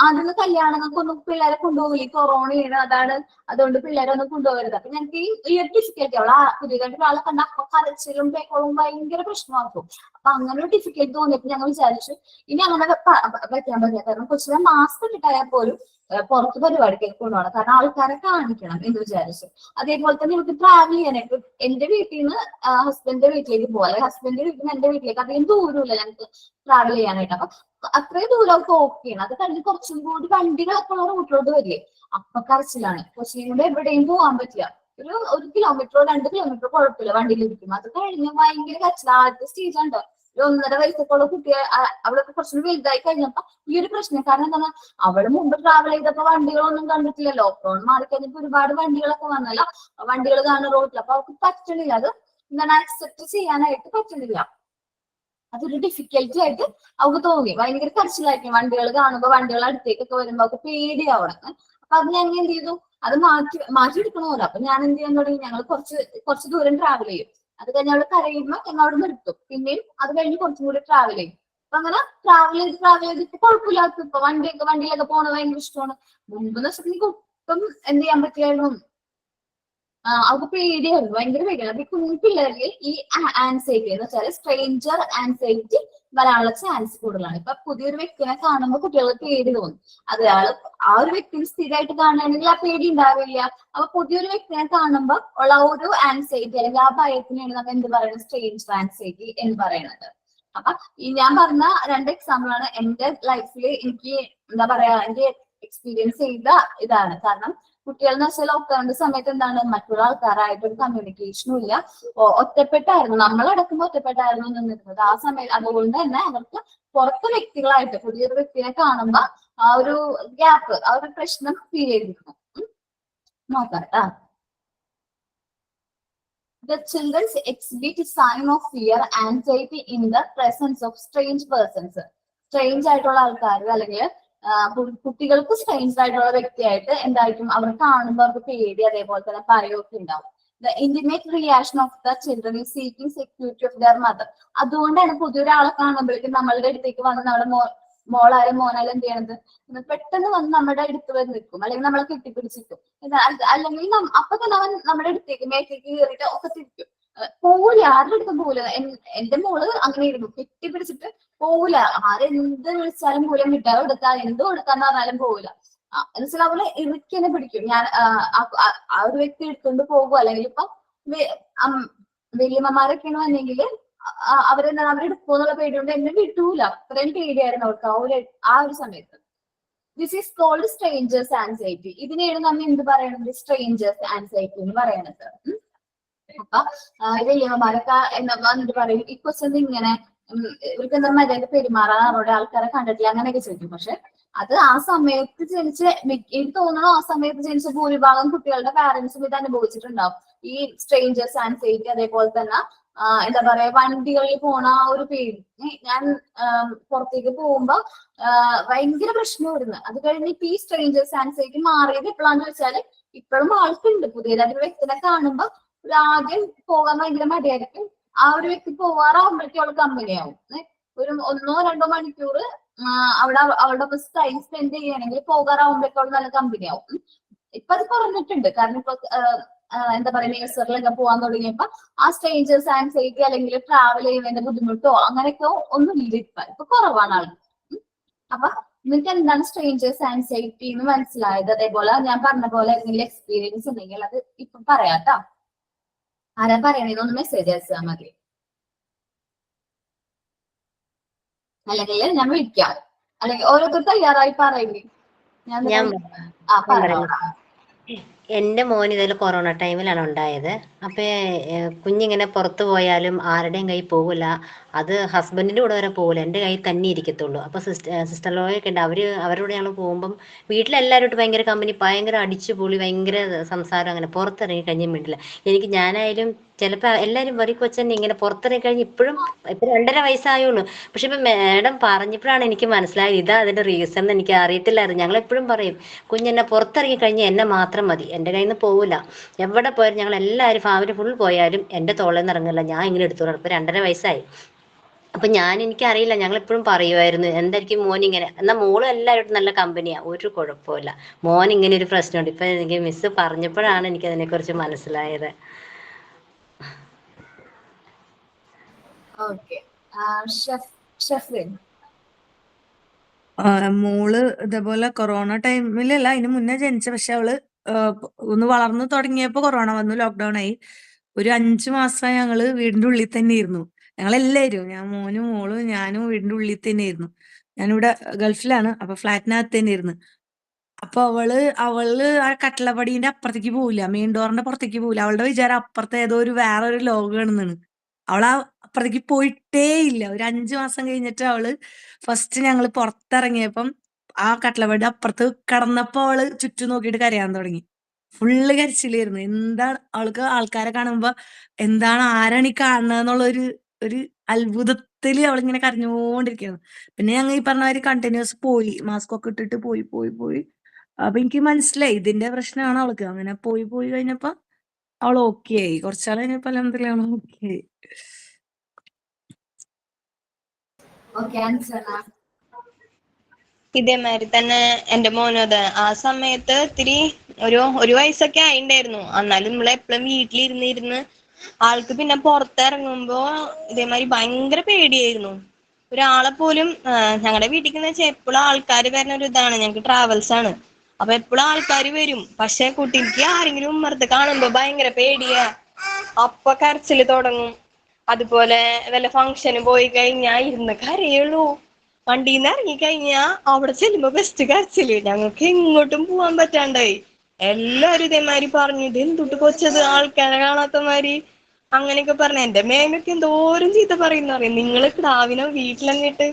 ആദ്യം കല്യാണങ്ങൾക്കൊന്നും പിള്ളേരെ കൊണ്ടുപോകില്ല, കൊറോണയാണ് അതാണ്, അതുകൊണ്ട് പിള്ളേരെ ഒന്നും കൊണ്ടുപോകരുത്. അപ്പൊ ഞങ്ങൾക്ക് ഈ ഒരു ഡിഫിക്കൽറ്റി, പുതിയതായിട്ട് ഒരാളെ കണ്ട അപ്പൊ കരച്ചിലും പേക്കോളും ഭയങ്കര പ്രശ്നമാക്കും. അപ്പൊ അങ്ങനെ ഒരു ഡിഫിക്കൽറ്റി തോന്നിയപ്പോൾ ഞങ്ങൾ വിചാരിച്ചു ഇനി അങ്ങനെ വെക്കാൻ പറ്റില്ല. കാരണം കൊച്ചിനെ മാസ്ക് ഇട്ടിട്ടായാൽ പോലും പുറത്ത് പരിപാടിക്കൊക്കെ കൊണ്ടുപോകണം, കാരണം ആൾക്കാരെ കാണിക്കണം എന്ന് വിചാരിച്ചു. അതേപോലെ തന്നെ നമുക്ക് ട്രാവൽ ചെയ്യാനായിട്ട് എന്റെ വീട്ടിൽ നിന്ന് ഹസ്ബൻഡിന്റെ വീട്ടിലേക്ക് പോകാം, അല്ലെങ്കിൽ ഹസ്ബൻഡിന്റെ വീട്ടിൽ നിന്ന് എന്റെ വീട്ടിലേക്ക് അധികം ദൂരമില്ല ഞങ്ങൾക്ക് ട്രാവൽ ചെയ്യാനായിട്ട്. അപ്പൊ അത്രയും ദൂരമൊക്കെ ഓക്കെയാണ്. അത് കഴിഞ്ഞ് കുറച്ചും കൂടി വണ്ടികളൊക്കെ ഉള്ള റൂട്ടിലോട്ട് വരില്ലേ, അപ്പൊ കരച്ചിലാണ്. കൊച്ചിനെ കൊണ്ട് എവിടെയും പോകാൻ പറ്റില്ല. ഒരു കിലോമീറ്ററോ 2 കിലോമീറ്ററോ കുഴപ്പമില്ല, വണ്ടിയിലിരിക്കും. അത് കഴിഞ്ഞ് ഭയങ്കര കരച്ചിൽ. ആദ്യത്തെ സ്റ്റേജ് ഉണ്ട്, ഒരു 1.5 വയസ്സൊക്കെയുള്ള കുട്ടിയെ അവളൊക്കെ കുറച്ചുകൂടി വലുതായി കഴിഞ്ഞപ്പോ ഈ ഒരു പ്രശ്നം. കാരണം എന്താണ്, അവള് മുമ്പ് ട്രാവൽ ചെയ്തപ്പോ വണ്ടികളൊന്നും കണ്ടിട്ടില്ല. ലോക്ക്ഡൌൺ മാറിക്കഴിഞ്ഞപ്പോ ഒരുപാട് വണ്ടികളൊക്കെ വന്നല്ലോ, വണ്ടികൾ കാണുന്ന റോഡിൽ. അപ്പൊ അവർക്ക് പറ്റണില്ല, അത് എന്താണ് അക്സെപ്റ്റ് ചെയ്യാനായിട്ട് പറ്റണില്ല. അതൊരു ഡിഫിക്കൽറ്റി ആയിട്ട് അവൾക്ക് തോന്നി. ഭയങ്കര കരച്ചിലായിരിക്കും വണ്ടികൾ കാണുമ്പോ, വണ്ടികൾ അടുത്തേക്കൊക്കെ വരുമ്പോ അവൾക്ക് പേടിയാവണം. അപ്പൊ അത് ഞാൻ എന്ത് ചെയ്തു, അത് മാറ്റിയെടുക്കണമല്ലോ. അപ്പൊ ഞാൻ എന്ത് ചെയ്യാൻ തുടങ്ങി, ഞങ്ങൾ കുറച്ച് ദൂരം ട്രാവൽ ചെയ്യും. അത് കഴിഞ്ഞ് അവള് കരയുമ്പോ ഞങ്ങൾ അവിടെ നിർത്തും. പിന്നെയും അത് കഴിഞ്ഞ് കുറച്ചും കൂടി ട്രാവൽ ചെയ്യും. അപ്പൊ അങ്ങനെ ട്രാവൽ ചെയ്ത് ഇപ്പൊ കുഴപ്പമില്ലാത്ത, ഇപ്പൊ വണ്ടിയിലൊക്കെ പോണത് ഭയങ്കര ഇഷ്ടമാണ്. മുമ്പ് എന്ന് വെച്ചിട്ടുണ്ടെങ്കിൽ ഒട്ടും എന്ത് ചെയ്യാൻ പറ്റിയായിരുന്നു, അവർക്ക് പേടിയായിരുന്നു, ഭയങ്കര പേടിയാണ്. അപ്പൊ ഈ കുഞ്ഞു പിള്ളേരിൽ ഈ ആൻസൈറ്റി എന്ന് വെച്ചാൽ സ്ട്രേഞ്ചർ ആൻസൈറ്റി വരാനുള്ള ചാൻസ് കൂടുതലാണ്. ഇപ്പൊ പുതിയൊരു വ്യക്തിനെ കാണുമ്പോൾ കുട്ടികൾക്ക് പേടി തോന്നും. അത് ആ ഒരു വ്യക്തിനെ സ്ഥിരമായിട്ട് കാണുകയാണെങ്കിൽ ആ പേടി ഉണ്ടാവില്ല. അപ്പൊ പുതിയൊരു വ്യക്തിനെ കാണുമ്പോൾ ഉള്ള ഒരു ആൻസൈറ്റി അല്ലെങ്കിൽ ആ ഭയത്തിനാണ് നമ്മൾ എന്ത് പറയുന്നത്, സ്ട്രേഞ്ചർ ആൻസൈറ്റി എന്ന് പറയുന്നത്. അപ്പൊ ഈ ഞാൻ പറഞ്ഞ 2 എക്സാമ്പിളാണ് എന്റെ ലൈഫിൽ എനിക്ക് എന്താ പറയാ, എനിക്ക് എക്സ്പീരിയൻസ് ചെയ്ത ഇതാണ്. കാരണം കുട്ടികൾ എന്ന് വെച്ചാൽ ലോക്ക്ഡൌണിന്റെ സമയത്ത് എന്താണ്, മറ്റുള്ള ആൾക്കാരായിട്ട് ഒരു കമ്മ്യൂണിക്കേഷനും ഇല്ല, ഒറ്റപ്പെട്ടായിരുന്നു. നമ്മളടക്കുമ്പോ ഒറ്റപ്പെട്ടായിരുന്നു നിന്നിരുന്നത് ആ സമയത്ത്. അതുകൊണ്ട് തന്നെ അവർക്ക് പുറത്തെ വ്യക്തികളായിട്ട് പുതിയൊരു വ്യക്തിയെ കാണുമ്പോ ആ ഒരു ഗ്യാപ്പ്, ആ ഒരു പ്രശ്നം ഫീൽ ചെയ്തിരുന്നു. നോക്കാം. The children exhibit sign of fear, anxiety in the presence of strange persons. Strange ആയിട്ടുള്ള ആൾക്കാർ അല്ലെങ്കിൽ കുട്ടികൾക്ക് സ്ട്രേഞ്ച് ആയിട്ടുള്ള വ്യക്തിയായിട്ട് എന്തായിരിക്കും അവർ കാണുമ്പോൾ അവർക്ക് പേടി, അതേപോലെ തന്നെ ഭയമൊക്കെ ഉണ്ടാവും. The intimate reaction of the children is seeking security of their mother. അതുകൊണ്ടാണ് പുതിയൊരാളെ കാണുമ്പോഴേക്കും നമ്മളുടെ അടുത്തേക്ക് വന്ന് നമ്മുടെ മോളായാലും മോനായാലും എന്ത് ചെയ്യണത്, പെട്ടെന്ന് വന്ന് നമ്മുടെ അടുത്ത് വന്ന് നിൽക്കും, അല്ലെങ്കിൽ നമ്മളെ കെട്ടിപ്പിടിച്ചിരിക്കും. അല്ലെങ്കിൽ അപ്പൊ തന്നെ അവൻ നമ്മുടെ അടുത്തേക്ക് മേത്തേക്ക് കയറിയിട്ട് ഒക്കെ തിരിക്കും. പോവില്ല, ആരുടെ അടുത്തും പോവില്ല. എന്റെ മോള് അങ്ങനെ ഇരുന്നു, കെട്ടിപ്പിടിച്ചിട്ട് പോവില്ല. ആരെന്ത് വിളിച്ചാലും പോലും മിഠായി കൊടുക്കാൻ എന്ത് കൊടുക്കാന്ന് പറഞ്ഞാലും പോവില്ല. എന്നുവെച്ചാൽ അവള് ഇറുക്കിനെ പിടിക്കും. ഞാൻ ആ ഒരു വ്യക്തി എടുത്തുകൊണ്ട് പോകും. അല്ലെങ്കിൽ ഇപ്പൊ വലിയമ്മമാരൊക്കെയാണ് വന്നെങ്കിൽ അവരെടുക്കുന്നുള്ള പേടിയുണ്ട് എന്നെ വിട്ടൂല. അത്രയും പേടിയായിരുന്നു അവർക്ക് ആ ഒരു സമയത്ത്. This is called strangers anxiety. ഇതിനെയാണ് നമ്മൾ എന്ത് പറയണത്, സ്ട്രേഞ്ചേഴ്സ് ആൻസൈറ്റി എന്ന് പറയണത്. അപ്പൊ വലിയമ്മമാരൊക്കെ വന്നിട്ട് പറയും, ഈ ക്വസ്റ്റ്യൻ ഇങ്ങനെ ഇവർക്ക് എന്താ മര്യാദ പെരുമാറാൻ അവരുടെ ആൾക്കാരെ കണ്ടിട്ടില്ല, അങ്ങനെയൊക്കെ ചോദിക്കും. പക്ഷെ അത് ആ സമയത്ത് എനിക്ക് തോന്നണോ, ആ സമയത്ത് ജനിച്ച ഭൂരിഭാഗം കുട്ടികളുടെ പാരന്റ്സും ഇത് അനുഭവിച്ചിട്ടുണ്ടാവും, ഈ സ്ട്രേഞ്ചേഴ്സ് ആൻസൈറ്റി. അതേപോലെ തന്നെ എന്താ പറയാ, വണ്ടികളിൽ പോണ ആ ഒരു പേടി. ഞാൻ പുറത്തേക്ക് പോകുമ്പോ ഭയങ്കര പ്രശ്നമായിരുന്നു. അത് കഴിഞ്ഞ് ഇപ്പൊ ഈ സ്ട്രേഞ്ചേഴ്സ് ആൻസൈറ്റി മാറിയത് എപ്പോഴാന്ന് വെച്ചാല്, ഇപ്പോഴും ആൾക്കുണ്ട്. പുതിയതായിട്ട് വ്യക്തിനെ കാണുമ്പോ ആദ്യം പോകാൻ ഭയങ്കര മടിയായിരിക്കും. ആ ഒരു വ്യക്തി പോവാറാവുമ്പോഴേക്കും അവൾ കമ്പനിയാവും. ഒരു 1-2 മണിക്കൂർ അവളുടെ ടൈം സ്പെൻഡ് ചെയ്യണമെങ്കിൽ പോകാറാവുമ്പോഴേക്കും അവൾ നല്ല കമ്പനിയാവും. ഇപ്പൊ അത് പറഞ്ഞിട്ടുണ്ട്. കാരണം ഇപ്പൊ എന്താ പറയാ, നേഴ്സറിലൊക്കെ പോകാൻ തുടങ്ങിയപ്പോ ആ സ്ട്രേഞ്ചേഴ്സ് ആൻസൈറ്റി അല്ലെങ്കിൽ ട്രാവൽ ചെയ്യുന്നതിന്റെ ബുദ്ധിമുട്ടോ അങ്ങനെയൊക്കെ ഒന്നും ഇല്ല. ഇപ്പൊ കുറവാണ് ആൾക്ക്. അപ്പൊ നിങ്ങൾക്ക് എന്താണ് സ്ട്രേഞ്ചേഴ്സ് ആൻസൈറ്റി എന്ന് മനസ്സിലായത്? അതേപോലെ ഞാൻ പറഞ്ഞ പോലെ എന്തെങ്കിലും എക്സ്പീരിയൻസ് ഉണ്ടെങ്കിൽ അത് ഇപ്പൊ പറയാട്ടോ. ആരാ പറയണേന്നൊന്ന് മെസ്സേജ് അയച്ചാൽ മതി, അല്ലെങ്കിൽ ഞാൻ വിളിക്കാം. അല്ലെങ്കിൽ ഓരോരുത്തർ തയ്യാറായി പറയില്ലേ, ഞാൻ പറയാം. എൻ്റെ മോൻ ഇതിൽ കൊറോണ ടൈമിലാണ് ഉണ്ടായത്. അപ്പോൾ കുഞ്ഞിങ്ങനെ പുറത്ത് പോയാലും ആരുടെയും കയ്യിൽ പോകില്ല, അത് ഹസ്ബൻഡിൻ്റെ കൂടെ വരെ പോകില്ല, എൻ്റെ കയ്യിൽ തന്നെ ഇരിക്കത്തുള്ളൂ. അപ്പോൾ സിസ്റ്റർ ലോയൊക്കെ ഉണ്ട്, അവരോട് ഞങ്ങൾ പോകുമ്പം വീട്ടിലെല്ലാവരോട്ടും ഭയങ്കര കമ്പനി, ഭയങ്കര അടിച്ചു പൊളി, ഭയങ്കര സംസാരം. അങ്ങനെ പുറത്തിറങ്ങി കഴിഞ്ഞാൽ മിണ്ടില്ല. ഞാനായാലും ചിലപ്പോൾ എല്ലാവരും പറയും, കൊച്ചന്നെ ഇങ്ങനെ പുറത്തിറങ്ങി കഴിഞ്ഞ് ഇപ്പം 2.5 വയസ്സായുള്ളൂ. പക്ഷെ ഇപ്പം മാഡം പറഞ്ഞപ്പോഴാണ് എനിക്ക് മനസ്സിലായത് ഇതാ അതിൻ്റെ റീസൺ എന്ന്. എനിക്ക് അറിയത്തില്ലായിരുന്നു. ഞങ്ങളെപ്പോഴും പറയും, കുഞ്ഞെന്നെ പുറത്തിറങ്ങി കഴിഞ്ഞാൽ എന്നെ മാത്രം മതി, എൻ്റെ കയ്യിൽ നിന്ന് പോവില്ല. എവിടെ പോയാലും ഞങ്ങൾ എല്ലാവരും ഫാമിലി ഫുൾ പോയാലും എൻ്റെ തോളിൽ നിന്ന് ഇറങ്ങില്ല, ഞാൻ ഇങ്ങനെ എടുത്തോളാം. ഇപ്പം 2.5 വയസ്സായി. അപ്പം എനിക്കറിയില്ല, ഞങ്ങളെപ്പോഴും പറയുമായിരുന്നു എന്തായിരിക്കും മോനിങ്ങനെ. എന്നാൽ മോളും എല്ലാവരും നല്ല കമ്പനിയാണ്, ഒരു കുഴപ്പമില്ല. മോൻ ഇങ്ങനെ ഒരു പ്രശ്നമുണ്ട്. ഇപ്പം എനിക്ക് മിസ് പറഞ്ഞപ്പോഴാണ് എനിക്ക് അതിനെക്കുറിച്ച് മനസ്സിലായത്. മോള് ഇതേപോലെ കൊറോണ ടൈമിലല്ല, അതിന് മുന്നേ ജനിച്ച. പക്ഷെ അവള് ഒന്ന് വളർന്നു തുടങ്ങിയപ്പോ കൊറോണ വന്നു, ലോക്ക്ഡൌൺ ആയി. ഒരു 5 മാസം ഞങ്ങള് വീടിന്റെ ഉള്ളിൽ തന്നെ ഇരുന്നു. ഞങ്ങളെല്ലാവരും, ഞാൻ മോനും മോളും ഞാനും വീടിന്റെ ഉള്ളിൽ തന്നെ ഇരുന്നു. ഞാനിവിടെ ഗൾഫിലാണ്, അപ്പൊ ഫ്ലാറ്റിനകത്ത് തന്നെ ഇരുന്നു. അപ്പൊ അവള് ആ കട്ടിളപ്പടീന്റെ അപ്പുറത്തേക്ക് പോവില്ല, മെയിൻ ഡോറിന്റെ പുറത്തേക്ക് പോവില്ല. അവളുടെ വിചാരം അപ്പുറത്തെ ഏതോ വേറൊരു ലോകമാണെന്നാണ്. അവളാ അപ്പുറത്തേക്ക് പോയിട്ടേ ഇല്ല. ഒരു 5 മാസം കഴിഞ്ഞിട്ട് അവള് ഫസ്റ്റ് ഞങ്ങള് പുറത്തിറങ്ങിയപ്പം ആ കട്ടിലബെഡ് അപ്പുറത്ത് കിടന്നപ്പോ അവള് ചുറ്റും നോക്കിയിട്ട് കരയാൻ തുടങ്ങി. ഫുള്ള് കരച്ചിലായിരുന്നു. എന്താണ് അവൾക്ക് ആൾക്കാരെ കാണുമ്പോ എന്താണ് ആരാണ് ഈ കാണുന്നതെന്നുള്ള ഒരു അത്ഭുതത്തില് അവളിങ്ങനെ കരഞ്ഞുകൊണ്ടിരിക്കുകയാണ്. പിന്നെ ഞങ്ങൾ ഈ പറഞ്ഞ മാതിരി കണ്ടിന്യൂസ് പോയി, മാസ്ക് ഒക്കെ ഇട്ടിട്ട് പോയി. അപ്പൊ എനിക്ക് മനസ്സിലായി ഇതിന്റെ പ്രശ്നമാണ് അവൾക്ക്. അങ്ങനെ പോയി കഴിഞ്ഞപ്പോ അവൾ ഓക്കെ ആയി. കുറച്ചാൾ കഴിഞ്ഞപ്പോ അൽഹംദുലില്ലാ അവൾ ഓക്കെ ആയി. Okay answer. ഇതേമാതിരി തന്നെ എന്റെ മോനും അതെ ആ സമയത്ത് ഇത്തിരി ഒരു വയസ്സൊക്കെ ആയിണ്ടായിരുന്നു. എന്നാലും നമ്മളെപ്പോഴും വീട്ടിലിരുന്ന് ആൾക്ക് പിന്നെ പുറത്തിറങ്ങുമ്പോ ഇതേമാതിരി ഭയങ്കര പേടിയായിരുന്നു. ഒരാളെ പോലും ഞങ്ങളുടെ വീട്ടിൽ വെച്ചാൽ എപ്പോഴും ആൾക്കാർ വരുന്ന ഒരു ഇതാണ്, ഞങ്ങക്ക് ട്രാവൽസ് ആണ്. അപ്പൊ എപ്പോഴും ആൾക്കാർ വരും. പക്ഷെ കുട്ടിക്ക് ആരെങ്കിലും ഉമ്മറത്ത് കാണുമ്പോ ഭയങ്കര പേടിയാ, അപ്പൊ കരച്ചില് തുടങ്ങും. അതുപോലെ വല്ല ഫംഗ്ഷന് പോയി കഴിഞ്ഞാ ഇരുന്ന് കരയുള്ളൂ. വണ്ടിന്ന് ഇറങ്ങിക്കഴിഞ്ഞാ അവിടെ ചെല്ലുമ്പോ ബെസ്റ്റ് കരച്ചില്. ഞങ്ങൾക്ക് എങ്ങോട്ടും പോവാൻ പറ്റാണ്ടായി. എല്ലാരും ഇതേമാതിരി പറഞ്ഞു ഇത് എന്തുട്ട് കൊച്ചത് ആൾക്കാരെ കാണാത്ത മാതിരി അങ്ങനെയൊക്കെ പറഞ്ഞു. എന്റെ മേമൊക്കെ എന്തോരം ചീത്ത പറയുന്ന അറിയാം. നിങ്ങള് കിടാവിനെ വീട്ടിലങ്ങിട്ട്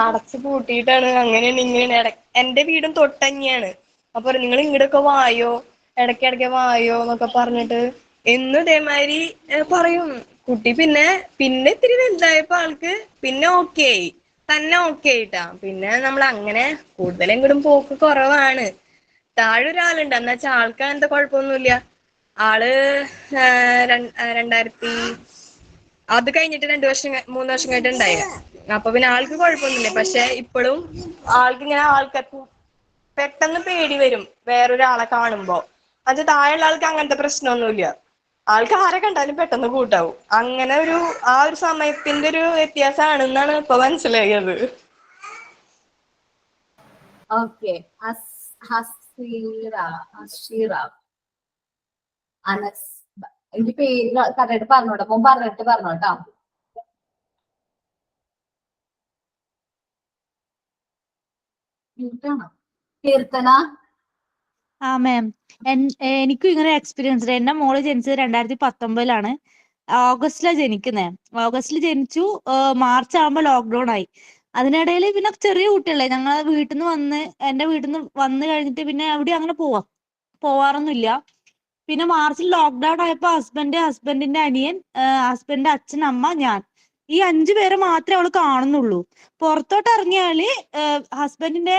അടച്ചു പൂട്ടിയിട്ടാണ് അങ്ങനെയാണ് ഇങ്ങനെയാണ്. എന്റെ വീടും തൊട്ടന്നെയാണ്. അപ്പൊ നിങ്ങൾ ഇങ്ങോട്ടൊക്കെ വായോ, ഇടയ്ക്കിടയ്ക്ക് വായോ എന്നൊക്കെ പറഞ്ഞിട്ട് എന്നും ഇതേമാതിരി പറയും. കുട്ടി പിന്നെ ഇത്തിരി വലുതായപ്പോ ആൾക്ക് പിന്നെ ഓക്കെ ആയി, തന്നെ ഓക്കെ ആയിട്ടാ. പിന്നെ നമ്മൾ അങ്ങനെ കൂടുതലെങ്കിലും പോക്ക് കുറവാണ്. താഴെ ഒരാളുണ്ട്, എന്ന് വെച്ചാൽ ആൾക്ക് അങ്ങനത്തെ കുഴപ്പമൊന്നുമില്ല. ആള് 2000 അത് കഴിഞ്ഞിട്ട് 3 വർഷം കഴിഞ്ഞിട്ട് ഉണ്ടായ. അപ്പൊ പിന്നെ ആൾക്ക് കുഴപ്പമൊന്നുമില്ല. പക്ഷെ ഇപ്പോഴും ആൾക്കിങ്ങനെ പെട്ടെന്ന് പേടി വരും വേറൊരാളെ കാണുമ്പോ. അത് താഴെയുള്ള ആൾക്ക് അങ്ങനത്തെ പ്രശ്നമൊന്നുമില്ല. ആൾക്ക് ആരെ കണ്ടാലും പെട്ടെന്ന് കൂട്ടാവും. അങ്ങനെ ആ ഒരു സമയത്തിന്റെ ഒരു വ്യത്യാസമാണെന്നാണ് ഇപ്പൊ മനസ്സിലായത്. ഓക്കെ ഹസീറ അനസ്. എനിക്ക് പേര് കറക്റ്റ് പറഞ്ഞോട്ടെ, മോൻ പറഞ്ഞിട്ട് പറഞ്ഞോട്ടോ. കീർത്തന. ആ മാം, എനിക്കും ഇങ്ങനെ എക്സ്പീരിയൻസ്. എന്റെ മോള് ജനിച്ചത് 2019 ഓഗസ്റ്റിലാണ് ജനിക്കുന്നേ. ഓഗസ്റ്റിൽ ജനിച്ചു, മാർച്ച് ആകുമ്പോൾ ലോക്ക്ഡൌൺ ആയി. അതിനിടയിൽ പിന്നെ ചെറിയ കുട്ടിയല്ലേ, ഞങ്ങൾ എന്റെ വീട്ടിൽ നിന്ന് വന്നു കഴിഞ്ഞിട്ട് പിന്നെ എവിടെ അങ്ങനെ പോവാറൊന്നുമില്ല. പിന്നെ മാർച്ചിൽ ലോക്ക്ഡൌൺ ആയപ്പോ ഹസ്ബൻഡിന്റെ അനിയൻ, ഹസ്ബൻഡിന്റെ അച്ഛൻ, അമ്മ, ഞാൻ, ഈ 5 പേരെ മാത്രമേ അവള് കാണുന്നുള്ളൂ. പുറത്തോട്ട് ഇറങ്ങിയാല് ഹസ്ബൻഡിന്റെ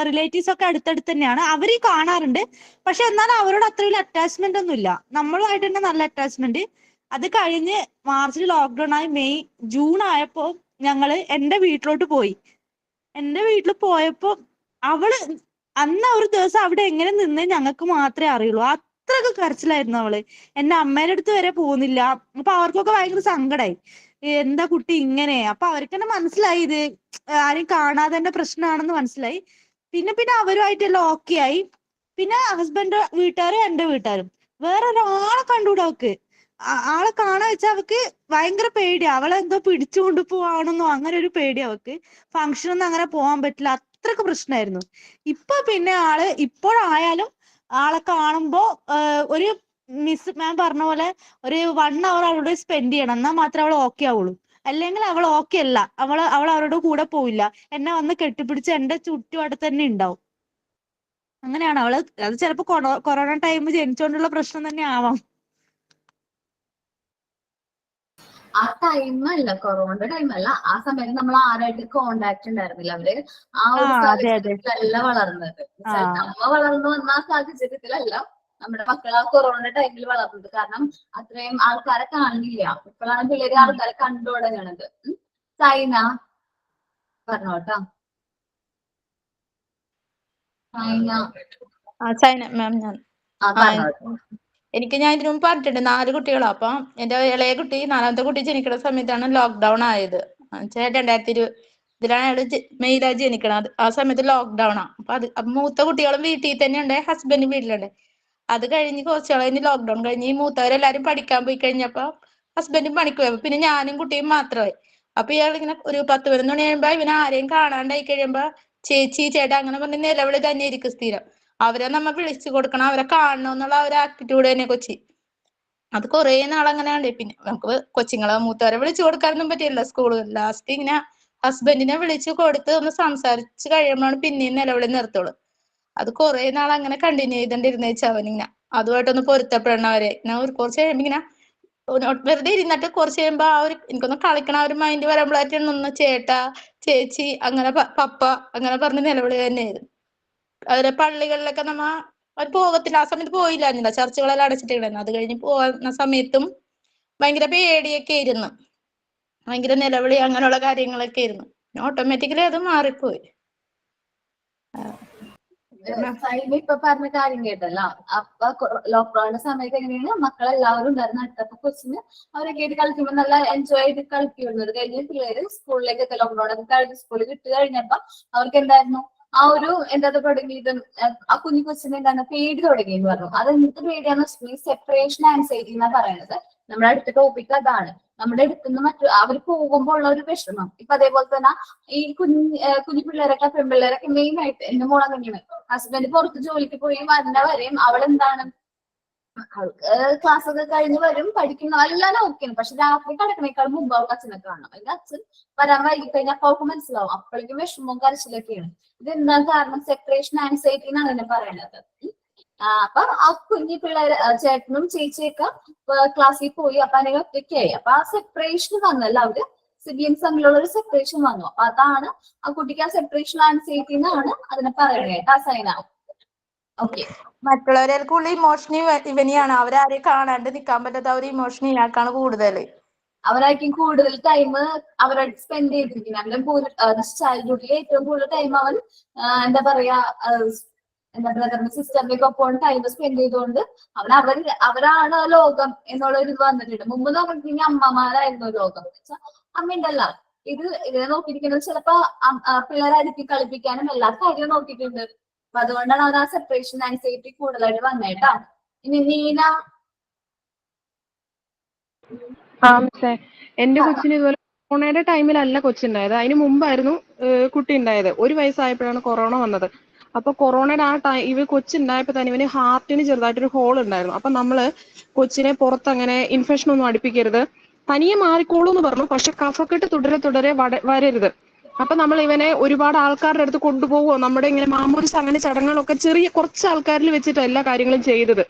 റിലേറ്റീവ്സ് ഒക്കെ അടുത്തടുത്ത് തന്നെയാണ്. അവര് കാണാറുണ്ട്. പക്ഷെ എന്നാലും അവരോട് അത്ര വലിയ അറ്റാച്ച്മെന്റ് ഒന്നും ഇല്ല. നമ്മളുമായിട്ട് തന്നെ നല്ല അറ്റാച്ച്മെന്റ്. അത് കഴിഞ്ഞ് മാർച്ചിൽ ലോക്ക്ഡൌൺ ആയി, ജൂൺ ആയപ്പോ ഞങ്ങള് എന്റെ വീട്ടിലോട്ട് പോയി. എന്റെ വീട്ടിൽ പോയപ്പോ അവള് അന്ന് ഒരു ദിവസം അവിടെ എങ്ങനെ നിന്നേ ഞങ്ങൾക്ക് മാത്രമേ അറിയുള്ളൂ. അത്രയൊക്കെ കരച്ചിലായിരുന്നു അവള്. എന്റെ അമ്മേടെ അടുത്ത് വരെ പോകുന്നില്ല. അപ്പൊ അവർക്കൊക്കെ ഭയങ്കര സങ്കടായി, എന്താ കുട്ടി ഇങ്ങനെ. അപ്പൊ അവർക്ക് തന്നെ മനസ്സിലായി ഇത് ആരും കാണാതെ പ്രശ്നമാണെന്ന് മനസ്സിലായി. പിന്നെ അവരുമായിട്ടെല്ലാം ഓക്കെ ആയി. പിന്നെ ഹസ്ബൻഡ് വീട്ടുകാരും എന്റെ വീട്ടുകാരും. വേറെ ഒരാളെ കണ്ടുകൂടാ അവക്ക്. ആളെ കാണാൻ വെച്ചാൽ അവക്ക് ഭയങ്കര പേടിയാ. അവളെ എന്തോ പിടിച്ചുകൊണ്ട് പോവാണെന്നോ അങ്ങനെ ഒരു പേടി അവക്ക്. ഫംഗ്ഷനൊന്നും അങ്ങനെ പോകാൻ പറ്റില്ല, അത്രക്ക് പ്രശ്നമായിരുന്നു. ഇപ്പൊ പിന്നെ ഇപ്പോഴായാലും ആളെ കാണുമ്പോ ഒരു മിസ് മാം പറഞ്ഞ പോലെ ഒരു 1 hour അവളോട് സ്പെൻഡ് ചെയ്യണം, എന്നാൽ മാത്രമേ അവൾ ഓക്കെ ആവുള്ളൂ. അല്ലെങ്കിൽ അവൾ ഓക്കെ അല്ല. അവൾ അവരുടെ കൂടെ പോവില്ല. എന്നെ വന്ന് കെട്ടിപ്പിടിച്ച് എന്റെ ചുറ്റുവട്ടത്ത് തന്നെ ഉണ്ടാവും. അങ്ങനെയാണ് അവള്. അത് ചിലപ്പോ കൊറോണ ടൈം ജനിച്ചോണ്ടുള്ള പ്രശ്നം തന്നെ ആവാം. ആ ടൈമല്ല, കൊറോണ ടൈമല്ല, ആ സമയത്ത് നമ്മൾ ആരായിട്ട് കോണ്ടാക്ട് ഉണ്ടായിരുന്നില്ല. അവര് ആ ഒരു സാഹചര്യത്തിലല്ല വളർന്നത്. നമ്മ വളർന്നു വന്ന ആ സാഹചര്യത്തിലല്ല നമ്മുടെ മക്കൾ ആ കൊറോണ ടൈമിൽ വളർന്നത്. കാരണം അത്രയും ആൾക്കാരെ കാണില്ല. ഇപ്പോഴാണ് പിള്ളേര് ആൾക്കാരെ കണ്ടു തുടങ്ങണത്. ചൈന പറഞ്ഞോട്ടോ. ചൈന മാം, ഞാൻ ഇതിനു മുമ്പ് പറഞ്ഞിട്ടുണ്ട് 4 കുട്ടികളാ. അപ്പൊ എന്റെ ഇളയ കുട്ടി 4ാമത്തെ കുട്ടി ജനിക്കുന്ന സമയത്താണ് ലോക്ക്ഡൌൺ ആയത്. 2020 അയാള് മെയ്യിലാ ജനിക്കണത്. ആ സമയത്ത് ലോക്ക്ഡൌൺ ആ. അപ്പൊ മൂത്ത കുട്ടികളും വീട്ടിൽ തന്നെ ഉണ്ട്, ഹസ്ബൻഡ് വീട്ടിലുണ്ട്. അത് കഴിഞ്ഞ് കുറച്ചാൾ കഴിഞ്ഞ് ലോക്ക്ഡൌൺ കഴിഞ്ഞ് ഈ മൂത്തവരെല്ലാരും പഠിക്കാൻ പോയി കഴിഞ്ഞപ്പോ ഹസ്ബൻഡും പണിക്ക് പോയപ്പോ പിന്നെ ഞാനും കുട്ടിയും മാത്രമായി. അപ്പൊ ഇയാളിങ്ങനെ ഒരു 10-11 മണി കഴിയുമ്പോ ഇവനെ ആരെയും കാണാണ്ടായി കഴിയുമ്പോ ചേച്ചി ചേട്ടാ അങ്ങനെ പറഞ്ഞ് നിലവിളി തന്നെ ആയിരിക്കും സ്ഥിരം. അവരെ നമ്മ വിളിച്ചു കൊടുക്കണം, അവരെ കാണണം എന്നുള്ള ഒരു ആറ്റിറ്റ്യൂഡ് തന്നെ കൊച്ചി. അത് കുറേ നാളങ്ങനെ ഉണ്ട്. പിന്നെ നമുക്ക് കൊച്ചുങ്ങളെ മൂത്തവരെ വിളിച്ചു കൊടുക്കാനൊന്നും പറ്റില്ല സ്കൂളിൽ. ലാസ്റ്റ് ഇങ്ങനെ ഹസ്ബൻഡിനെ വിളിച്ചു കൊടുത്ത് ഒന്ന് സംസാരിച്ച് കഴിയുമ്പോഴാണ് പിന്നെയും നിലവിളി നിർത്തുള്ളൂ. അത് കുറേ നാൾ അങ്ങനെ കണ്ടിന്യൂ ചെയ്തോണ്ടിരുന്നേച്ച് അവനിങ്ങനെ അതുമായിട്ടൊന്ന് പൊരുത്തപ്പെടണവരെ കുറച്ച് കഴിയുമ്പോ ഇങ്ങനെ വെറുതെ ഇരുന്നിട്ട് കുറച്ച് കഴിയുമ്പോ ആ ഒരു എനിക്കൊന്ന് കളിക്കണ ആ ഒരു മൈൻഡ് വരുമ്പോഴായിട്ടും ഒന്ന് ചേട്ടാ ചേച്ചി അങ്ങനെ പപ്പ അങ്ങനെ പറഞ്ഞ് നിലവിളി തന്നെയായിരുന്നു. അവരെ പള്ളികളിലൊക്കെ അവർ പോകത്തില്ല. ആ സമയത്ത് പോയില്ലായിരുന്നില്ല, ചർച്ചുകളെല്ലാം അടച്ചിട്ടിരുന്നു. അത് കഴിഞ്ഞ് പോകുന്ന സമയത്തും ഭയങ്കര പേടിയൊക്കെ ആയിരുന്നു, ഭയങ്കര നിലവിളി അങ്ങനെയുള്ള കാര്യങ്ങളൊക്കെ ആയിരുന്നു. ഓട്ടോമാറ്റിക്കലി അത് മാറിപ്പോയി. ഇപ്പൊ പറഞ്ഞ കാര്യം കേട്ടല്ലോ. അപ്പൊ ലോക്ക്ഡൌണിന്റെ സമയത്ത് എങ്ങനെയാണ് മക്കളെല്ലാവരും ഉണ്ടായിരുന്നു അടുത്തപ്പോ കൊച്ചിന് അവരൊക്കെ ആയിട്ട് കളിക്കുമ്പോൾ നല്ല എൻജോയ് ചെയ്ത് കളിക്കുമായിരുന്നു. അത് കഴിഞ്ഞ് പിള്ളേര് സ്കൂളിലേക്കൊക്കെ ലോക്ക്ഡൌൺ ഒക്കെ കഴിഞ്ഞ് സ്കൂളിൽ വിട്ട് കഴിഞ്ഞപ്പോ അവർക്ക് എന്തായിരുന്നു ആ ഒരു എന്താ തുടങ്ങിയത്, ആ കുഞ്ഞു കൊച്ചിന് എന്താണ് പേടി തുടങ്ങിയെന്ന് പറഞ്ഞു. അത് എന്ത് പേടിയാന്ന് വെച്ചിട്ടുണ്ടെങ്കിൽ സെപ്പറേഷൻ ആൻസൈറ്റി എന്നാ പറയുന്നത്. നമ്മുടെ അടുത്ത ടോപ്പിക് അതാണ്. നമ്മുടെ അടുത്തുനിന്ന് അവർ പോകുമ്പോൾ ഉള്ള ഒരു വിഷമം. ഇപ്പൊ അതേപോലെ തന്നെ ഈ കുഞ്ഞു പിള്ളേരൊക്കെ പെൺപിള്ളേരൊക്കെ മെയിൻ ആയിട്ട് എന്റെ മോൾ അങ്ങനെയാണ്. ഹസ്ബൻഡ് പുറത്ത് ജോലിക്ക് പോയി വരുന്ന വരെയും അവളെന്താണ് ക്ലാസ് ഒക്കെ കഴിഞ്ഞ് വരും, പഠിക്കുന്ന എല്ലാം ഓക്കെയാണ്. പക്ഷെ രാത്രി കിടക്കണേക്കാൾ മുമ്പ് അവൾക്ക് അച്ഛനെ കാണണം. അല്ലെങ്കിൽ അച്ഛൻ വരാൻ വൈകി കഴിഞ്ഞാൽ അപ്പൊ അവൾക്ക് മനസ്സിലാവും. അപ്പോഴേക്കും വിഷമവും കരച്ചിലൊക്കെയാണ്. ഇത് എന്താണ് കാരണം? സെപ്പറേഷൻ ആൻസൈറ്റി എന്നാണ് എന്നെ പറയുന്നത്. അപ്പൊ ആ കുഞ്ഞു പിള്ളേര് ചേട്ടനും ചേച്ചിയൊക്കെ ക്ലാസ്സിൽ പോയി, അപ്പൊ അതിനെ ഒറ്റയ്ക്കായി. അപ്പൊ ആ സെപ്പറേഷൻ വന്നല്ല, അവര് സിബ്ലിംഗ്സ് തമ്മിലുള്ള ഒരു സെപ്പറേഷൻ വന്നു. അപ്പൊ അതാണ് ആ കുട്ടിക്ക് ആ സെപ്പറേഷൻ ആൻസൈറ്റി എന്നാണ് അതിനെ പറയുന്നത്. ആ സൈന ഓക്കെ. മറ്റുള്ളവരെക്കുള്ള ഇമോഷണി ഇവനെയാണ്. അവരാരെയും കാണാണ്ട് നിക്കാൻ പറ്റാത്ത ഒരു ഇമോഷണി ഇയാൾക്കാണ് കൂടുതൽ. അവരായിരിക്കും കൂടുതൽ ടൈം അവരായിട്ട് സ്പെൻഡ് ചെയ്തിരിക്കുന്നത്. അവരുടെ ചൈൽഡ്ഹുഡിൽ ഏറ്റവും കൂടുതൽ ടൈം അവൻ എന്താ പറയാ സിസ്റ്ററിന്റെ ഒപ്പം ടൈം സ്പെൻഡ് ചെയ്തുകൊണ്ട് അവരാണ് ലോകം എന്നുള്ള ഒരു ഇത് വന്നിട്ടുണ്ട്. മുമ്പ് നോക്കിയിട്ടുണ്ടെങ്കിൽ അമ്മമാരായിരുന്നു ലോകം. അമ്മയുണ്ടല്ല ഇതിനെ നോക്കിയിരിക്കുന്നത് ചിലപ്പോ പിള്ളേരായിരിക്കും കളിപ്പിക്കാനും എല്ലാ കാര്യവും നോക്കിയിട്ടുണ്ട്. അപ്പൊ അതുകൊണ്ടാണ് അവർ ആ സെപ്പറേഷൻ ആൻസൈറ്റി കൂടുതലായിട്ട് വന്നേട്ടാ. ഇനി നീന. എന്റെ കൊച്ചിന് ഇതുപോലെ കൊറോണയുടെ ടൈമിലല്ല കൊച്ചുണ്ടായത്, അതിന് മുമ്പായിരുന്നു കുട്ടി ഉണ്ടായത്. 1 വയസ്സായപ്പോഴാണ് കൊറോണ വന്നത്. അപ്പൊ കൊറോണയുടെ ആ ടൈം കൊച്ചുണ്ടായപ്പോ തന്നെ ഇവന് ഹാർട്ടിന് ചെറുതായിട്ടൊരു ഹോൾ ഉണ്ടായിരുന്നു. അപ്പൊ നമ്മള് കൊച്ചിനെ പുറത്ത് അങ്ങനെ ഇൻഫെക്ഷൻ ഒന്നും അടുപ്പിക്കരുത്, തനിയെ മാറിക്കോളൂ എന്ന് പറഞ്ഞു. പക്ഷെ കഫക്കെട്ട് തുടരെ വരരുത്. അപ്പൊ നമ്മൾ ഇവനെ ഒരുപാട് ആൾക്കാരുടെ അടുത്ത് കൊണ്ടുപോകുമോ, നമ്മുടെ ഇങ്ങനെ മാമോദിസ അങ്ങനെ ചടങ്ങുകളൊക്കെ ചെറിയ കുറച്ച് ആൾക്കാരിൽ വെച്ചിട്ട് എല്ലാ കാര്യങ്ങളും ചെയ്തത്.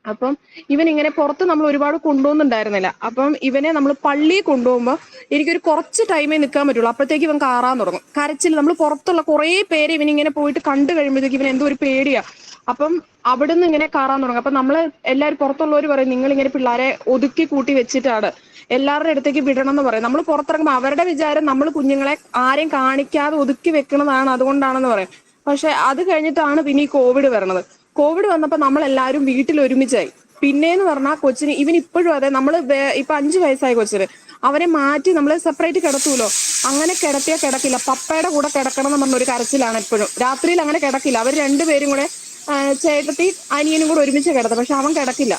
അപ്പം ഇവൻ ഇങ്ങനെ പുറത്ത് നമ്മൾ ഒരുപാട് കൊണ്ടുപോകുന്നുണ്ടായിരുന്നില്ല. അപ്പം ഇവനെ നമ്മൾ പള്ളിയിൽ കൊണ്ടുപോകുമ്പോൾ എനിക്കൊരു കുറച്ച് ടൈമേ നിൽക്കാൻ പറ്റുള്ളൂ. അപ്പോഴത്തേക്ക് ഇവൻ കാറാൻ തുടങ്ങും, കരച്ചിൽ. നമ്മൾ പുറത്തുള്ള കുറേ പേര് ഇവനിങ്ങനെ പോയിട്ട് കണ്ടു കഴിയുമ്പോഴത്തേക്ക് ഇവൻ എന്തോ ഒരു പേടിയാ. അപ്പം അവിടുന്ന് ഇങ്ങനെ കാറാൻ തുടങ്ങും. അപ്പൊ നമ്മൾ എല്ലാവരും പുറത്തുള്ളവർ പറയും നിങ്ങൾ ഇങ്ങനെ പിള്ളേരെ ഒതുക്കി കൂട്ടി വെച്ചിട്ടാണ് എല്ലാവരുടെ അടുത്തേക്ക് വിടണം എന്ന് പറയും. നമ്മൾ പുറത്തിറങ്ങുമ്പോൾ അവരുടെ വിചാരം നമ്മൾ കുഞ്ഞുങ്ങളെ ആരെയും കാണിക്കാതെ ഒതുക്കി വെക്കണതാണ്, അതുകൊണ്ടാണെന്ന് പറയും. പക്ഷെ അത് കഴിഞ്ഞിട്ടാണ് പിന്നെ ഈ കോവിഡ് വരണത്. കോവിഡ് വന്നപ്പോൾ നമ്മളെല്ലാവരും വീട്ടിൽ ഒരുമിച്ചായി. പിന്നേന്ന് പറഞ്ഞാൽ കൊച്ചിന് ഇവൻ ഇപ്പോഴും അതെ, നമ്മൾ ഇപ്പൊ 5 വയസ്സായ കൊച്ചിന് അവരെ മാറ്റി നമ്മൾ സെപ്പറേറ്റ് കിടത്തൂലോ, അങ്ങനെ കിടത്തിയാൽ കിടക്കില്ല. പപ്പയുടെ കൂടെ കിടക്കണം എന്ന് പറഞ്ഞൊരു കരച്ചിലാണ് എപ്പോഴും. രാത്രിയിൽ അങ്ങനെ കിടക്കില്ല. അവർ രണ്ടുപേരും കൂടെ ചേട്ടത്തി അനിയനും കൂടെ ഒരുമിച്ച് കിടത്തും. പക്ഷെ അവൻ കിടക്കില്ല,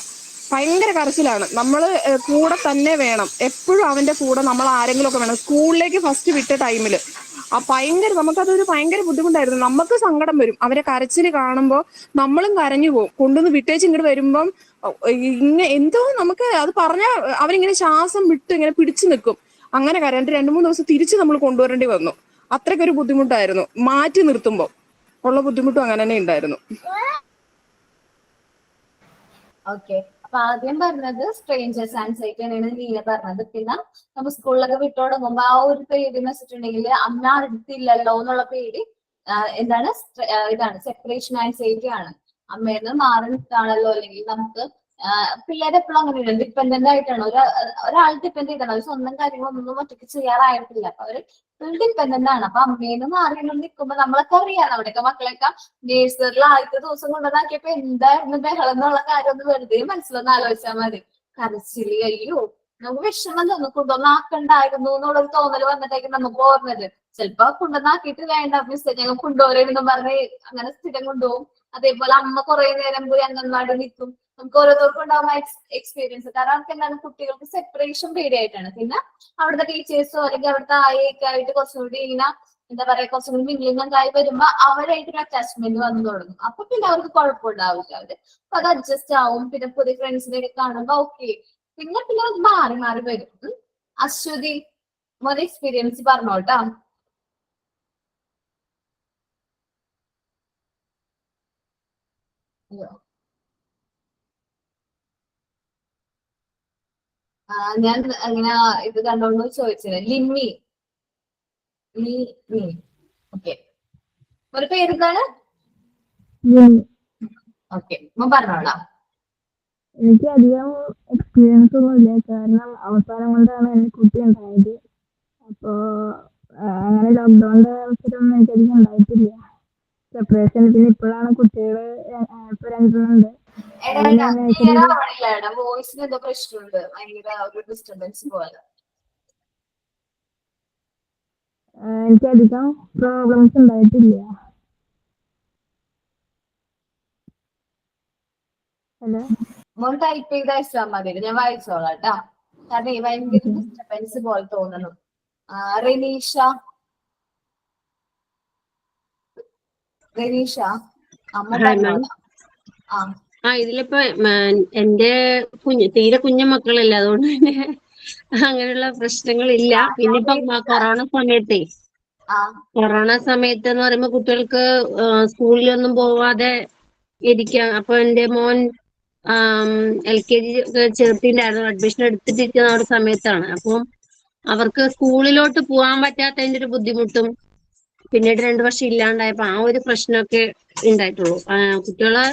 ഭയങ്കര കരച്ചിലാണ്. നമ്മൾ കൂടെ തന്നെ വേണം എപ്പോഴും, അവന്റെ കൂടെ നമ്മൾ ആരെങ്കിലും ഒക്കെ വേണം. സ്കൂളിലേക്ക് ഫസ്റ്റ് വിട്ട ടൈമിൽ ഭയങ്കര നമുക്കതൊരു ഭയങ്കര ബുദ്ധിമുട്ടായിരുന്നു. നമുക്ക് സങ്കടം വരും അവരെ കരച്ചിൽ കാണുമ്പോൾ, നമ്മളും കരഞ്ഞു പോകും. കൊണ്ടുവന്ന് വിട്ടേച്ച് ഇങ്ങോട്ട് വരുമ്പം എന്തോ നമുക്ക് അത് പറഞ്ഞാൽ അവരിങ്ങനെ ശ്വാസം വിട്ട് ഇങ്ങനെ പിടിച്ചു നിൽക്കും. അങ്ങനെ കരണ്ട് 2-3 ദിവസം തിരിച്ച് നമ്മൾ കൊണ്ടുവരേണ്ടി വന്നു. അത്രയ്ക്കൊരു ബുദ്ധിമുട്ടായിരുന്നു. മാറ്റി നിർത്തുമ്പോൾ ഉള്ള ബുദ്ധിമുട്ടും അങ്ങനെ തന്നെ ഉണ്ടായിരുന്നു. ഓക്കെ. അപ്പൊ ആദ്യം പറഞ്ഞത് സ്ട്രേഞ്ചേഴ്സ് ആൻസൈറ്റി ആണ് നീല പറഞ്ഞത്. പിന്നെ നമ്മൾ സ്കൂളിലൊക്കെ വിട്ടു തുടങ്ങുമ്പോ ആ ഒരു പേടി എന്ന് വെച്ചിട്ടുണ്ടെങ്കിൽ അമ്മ അടുത്തില്ലല്ലോ എന്നുള്ള പേടി എന്താണ് ഇതാണ് സെപ്പറേഷൻ ആൻസൈറ്റി ആണ്. അമ്മേന്ന് മാറി നിൽക്കുകയാണല്ലോ, അല്ലെങ്കിൽ നമുക്ക് പിള്ളേരെ എപ്പോഴും അങ്ങനെയാണ് ഡിപ്പെൻഡന്റ് ആയിട്ടാണ്. ഒരാൾ ഡിപ്പെൻഡ് ചെയ്താണ്, അവർ സ്വന്തം കാര്യങ്ങളൊന്നും ഒറ്റയ്ക്ക് ചെയ്യാറായിട്ടില്ല. അപ്പൊ അവര് ഫുൾ ഡിപ്പെൻഡന്റ് ആണ്. അപ്പൊ അമ്മേന്ന് മാറി നിൽക്കുമ്പോ നമ്മളൊക്കെ അറിയാം, അവിടെയൊക്കെ മക്കളൊക്കെ നേഴ്സറിൽ ആദ്യത്തെ ദിവസം കൊണ്ടുവന്നാക്കിയപ്പോ എന്തായിരുന്നു ബഹളം എന്നുള്ള കാര്യം ഒന്ന് വെറുതെ മനസ്സിലൊന്ന് ആലോചിച്ചാൽ മതി. കരച്ചില്, അയ്യോ നമുക്ക് വിഷമം തോന്നും. കൊണ്ടുവന്നാക്കണ്ടായിരുന്നു എന്നുള്ളൊരു തോന്നൽ വന്നിട്ടായിരിക്കും നമുക്ക് ഓർമ്മത്. ചിലപ്പോ കൊണ്ടുവന്നാക്കിയിട്ട് വേണ്ട മിസ് ഞങ്ങൾ കൊണ്ടുപോകരുതെന്നും പറഞ്ഞ് അങ്ങനെ സ്ഥിരം കൊണ്ടുപോകും. അതേപോലെ അമ്മ കുറെ നേരം പോയി അംഗൻവാടി നിൽക്കും. നമുക്ക് ഓരോരുത്തർക്കും ഉണ്ടാവുന്ന എക്സ്പീരിയൻസ്. കാരണം അവർക്ക് എന്താണ് കുട്ടികൾക്ക് സെപ്പറേഷൻ പേടിയായിട്ടാണ്. പിന്നെ അവിടുത്തെ ടീച്ചേഴ്സോ അല്ലെങ്കിൽ അവിടുത്തെ ആയൊക്കെ ആയിട്ട് കുറച്ചുകൂടി ഇങ്ങനെ എന്താ പറയാ കുറച്ചും കൂടി മിംഗ്ലിംഗ് ആയി വരുമ്പോ അവരായിട്ടൊരു അറ്റാച്ച്മെന്റ് വന്നു തുടങ്ങും. അപ്പൊ പിന്നെ അവർക്ക് കുഴപ്പമുണ്ടാവില്ല. അവര് അപ്പൊ അത് അഡ്ജസ്റ്റ് ആവും. പിന്നെ പുതിയ ഫ്രണ്ട്സിനെയൊക്കെ കാണുമ്പോ ഓക്കെ. പിന്നെ പിന്നെ അത് മാറി മാറി വരും. അശ്വതി ഒരു എക്സ്പീരിയൻസ് പറഞ്ഞോട്ടാ. ഞാൻ അങ്ങനെ ഇത് കണ്ടോണ്ട് ചോദിച്ചത് ലിമ്മി. ഓക്കെ, ഒരു പേരെന്താണ്? ഓക്കെ, പറഞ്ഞോളാം. എനിക്ക് അധികം എക്സ്പീരിയൻസ് ഒന്നുമില്ല, കാരണം അവസാനം കൊണ്ടാണ് എന്റെ കുട്ടി ഉണ്ടായത്. അപ്പോ അങ്ങനെ ലോക്ക്ഡൌണിന്റെ അവസരമൊന്നും എനിക്കധികം ഉണ്ടായിട്ടില്ല. സെപ്പറേഷൻ പിന്നെ ഇപ്പോഴാണ് കുട്ടികള് ഇപ്പൊ രണ്ടെണ്ണുണ്ട്. വോയിസിന് എന്തോ പ്രശ്നമുണ്ട്, ഭയങ്കര ഒരു ഡിസ്റ്റർബൻസ് പോലെ. എനിക്കധികം പ്രോബ്ലംസ് ഉണ്ടായിട്ടില്ല. ഹലോ, മോൻ ടൈപ്പ് ചെയ്ത് അയച്ചാൽ മതി, ഞാൻ വായിച്ചോളാം കേട്ടാ. കാരണം ഭയങ്കര ഡിസ്റ്റർബൻസ് പോലെ തോന്നുന്നു. റെനീഷ അമ്മ പറഞ്ഞോളാം. ഇതിലിപ്പോ എന്റെ തീരെ കുഞ്ഞു മക്കളില്ല, അതുകൊണ്ട് തന്നെ അങ്ങനെയുള്ള പ്രശ്നങ്ങളില്ല. പിന്നെ ഇപ്പൊ കൊറോണ സമയത്ത് എന്ന് പറയുമ്പോ കുട്ടികൾക്ക് സ്കൂളിലൊന്നും പോവാതെ ഇരിക്കാം. അപ്പൊ എന്റെ മോൻ LKG ചേർത്തിണ്ടായിരുന്നു, അഡ്മിഷൻ എടുത്തിട്ടിരിക്കുന്ന ആ ഒരു സമയത്താണ്. അപ്പം അവർക്ക് സ്കൂളിലോട്ട് പോകാൻ പറ്റാത്തതിന്റെ ഒരു ബുദ്ധിമുട്ടും പിന്നീട് 2 വർഷം ഇല്ലാണ്ടായപ്പോ ആ ഒരു പ്രശ്നമൊക്കെ ഉണ്ടായിട്ടുള്ളൂ. കുട്ടികളെ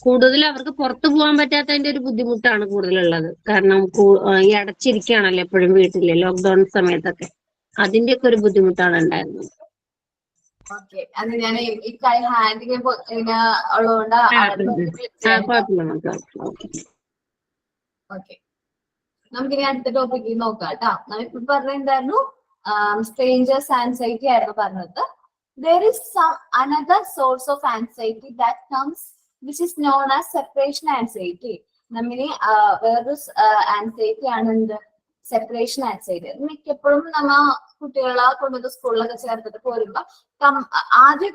കൂടുതൽ അവർക്ക് പുറത്തു പോകാൻ പറ്റാത്തതിന്റെ ഒരു ബുദ്ധിമുട്ടാണ് കൂടുതലുള്ളത്. കാരണം ഈ അടച്ചിരിക്കുകയാണല്ലോ എപ്പോഴും വീട്ടില്, ലോക്ക്ഡൌൺ സമയത്തൊക്കെ അതിന്റെയൊക്കെ ഒരു ബുദ്ധിമുട്ടാണ് ഉണ്ടായിരുന്നത്. അത് ഞാൻ ഈ കൈ ഹാൻഡിങ് ഉള്ളതുകൊണ്ട് ഓക്കെ. നമുക്കിനി അടുത്ത ടോപ്പിക്കിൽ നോക്കാം കേട്ടോ. നമ്മളിപ്പോ പറഞ്ഞെന്തായിരുന്നു? സ്ട്രേഞ്ചേഴ്സ് ആൻസൈറ്റി ആയിരുന്നു പറഞ്ഞത്. There is another source of anxiety that comes, which is known as separation anxiety. നമ്മിന് വേറൊരു ആൻസൈറ്റി ആണ് എന്ത്? Separation anxiety. മിക്കപ്പോഴും നമ്മ കുട്ടികളെ കൊണ്ടുവന്ന് സ്കൂളിലൊക്കെ ചേർത്തിട്ട് പോരുമ്പോ ആദ്യം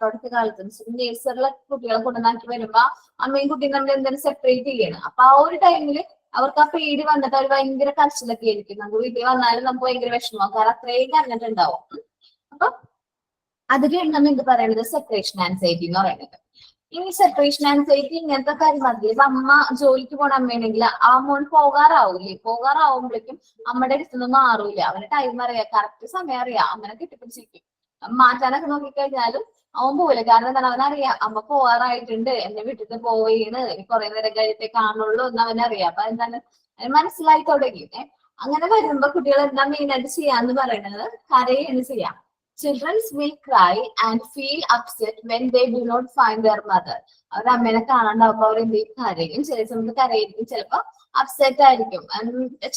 തുടക്കകാലത്ത് നേഴ്സറിലെ കുട്ടികളെ കൊണ്ടുവന്നാക്കി വരുമ്പോ അമ്മയും കുട്ടിയും നമ്മൾ എന്തെങ്കിലും സെപ്പറേറ്റ് ചെയ്യണം. അപ്പൊ ആ ഒരു ടൈമില് അവർക്ക് ആ പേടി വന്നിട്ട് അവർ ഭയങ്കര കരച്ചിലൊക്കെ ആയിരിക്കും. നമുക്ക് വീട്ടിൽ വന്നാലും നമുക്ക് ഭയങ്കര വിഷമം, കാരണം അത്രയും കരഞ്ഞിട്ടുണ്ടാവും. അപ്പൊ അതിലാണ് നമ്മൾ എന്ത് പറയുന്നത്? സെപ്പറേഷൻ ആൻസൈറ്റി എന്ന് പറയുന്നത്. ഇനി സെപ്പറേഷൻ ആൻസൈറ്റി ഇങ്ങനത്തെ കാര്യം മതി. ഇപ്പൊ അമ്മ ജോലിക്ക് പോണ അമ്മയാണെങ്കിൽ ആ മോൻ പോകാറാവുമ്പോഴേക്കും അമ്മയുടെ അടുത്തൊന്നും മാറൂല. അവന് ടൈം അറിയാം, കറക്റ്റ് സമയം അറിയാം, അമ്മനെ കെട്ടിപ്പിടിച്ചിരിക്കും. മാറ്റാനൊക്കെ നോക്കിക്കഴിഞ്ഞാലും അവൻ പോവില്ല. കാരണം എന്താണ്? അവനറിയാം അമ്മ പോകാറായിട്ടുണ്ട്, എന്നെ വീട്ടിൽ പോവുകയാണ്, കുറെ നേരം കഴിഞ്ഞിട്ടേ കാണുള്ളൂ എന്ന് അവനറിയാം. അപ്പൊ എന്താണ് മനസ്സിലായി തുടങ്ങി. അങ്ങനെ വരുമ്പോ കുട്ടികൾ എന്താ മെയിനായിട്ട് ചെയ്യാന്ന് പറയുന്നത്? കരയാണ് ചെയ്യാം. Children will cry and feel upset when they do not find their mother. അവർ അമ്മേനെ കാണാണ്ടാവുമ്പോ അവർ എന്തെങ്കിലും കരയും, ചില സമയത്ത് കരയായിരിക്കും, ചിലപ്പോ അപ്സെറ്റ് ആയിരിക്കും,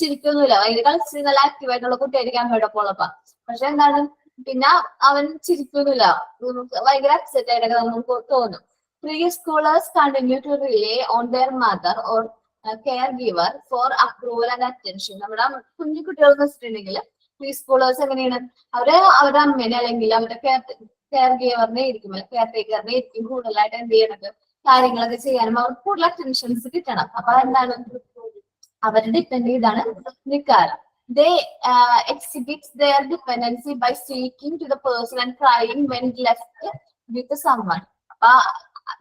ചിരിക്കൊന്നുമില്ല. ഭയങ്കര കളിച്ച് നല്ല ആക്റ്റീവ് ആയിട്ടുള്ള കുട്ടിയായിരിക്കും അമ്മയുടെ ഒപ്പം. പക്ഷെ എന്താണ്, പിന്നെ അവൻ ചിരിക്കൊന്നുമില്ല, ഭയങ്കര അപ്സെറ്റ് ആയിട്ടൊക്കെ നമുക്ക് തോന്നും. Preschoolers continue to rely on their mother or caregiver for approval and attention. നമ്മുടെ കുഞ്ഞു കുട്ടികൾ വെച്ചിട്ടുണ്ടെങ്കിൽ പ്രീസ്കൂളേഴ്സ് എങ്ങനെയാണ്? അവരുടെ അമ്മേനെ അല്ലെങ്കിൽ അവരുടെ കെയർ ഗീവറിനെ ഇരിക്കും, കെയർ ടേക്കറിനെ ഇരിക്കും കൂടുതലായിട്ട് എന്ത് ചെയ്യണത്? കാര്യങ്ങളൊക്കെ ചെയ്യാനും അവർക്ക് കൂടുതൽ അറ്റൻഷൻസ് കിട്ടണം. അപ്പൊ എന്താണ്? അവരെ ഡിപ്പെൻഡ് ചെയ്താണ് നിൽക്കാറ്. They exhibit their dependency by speaking to the person and crying when left with someone. അപ്പൊ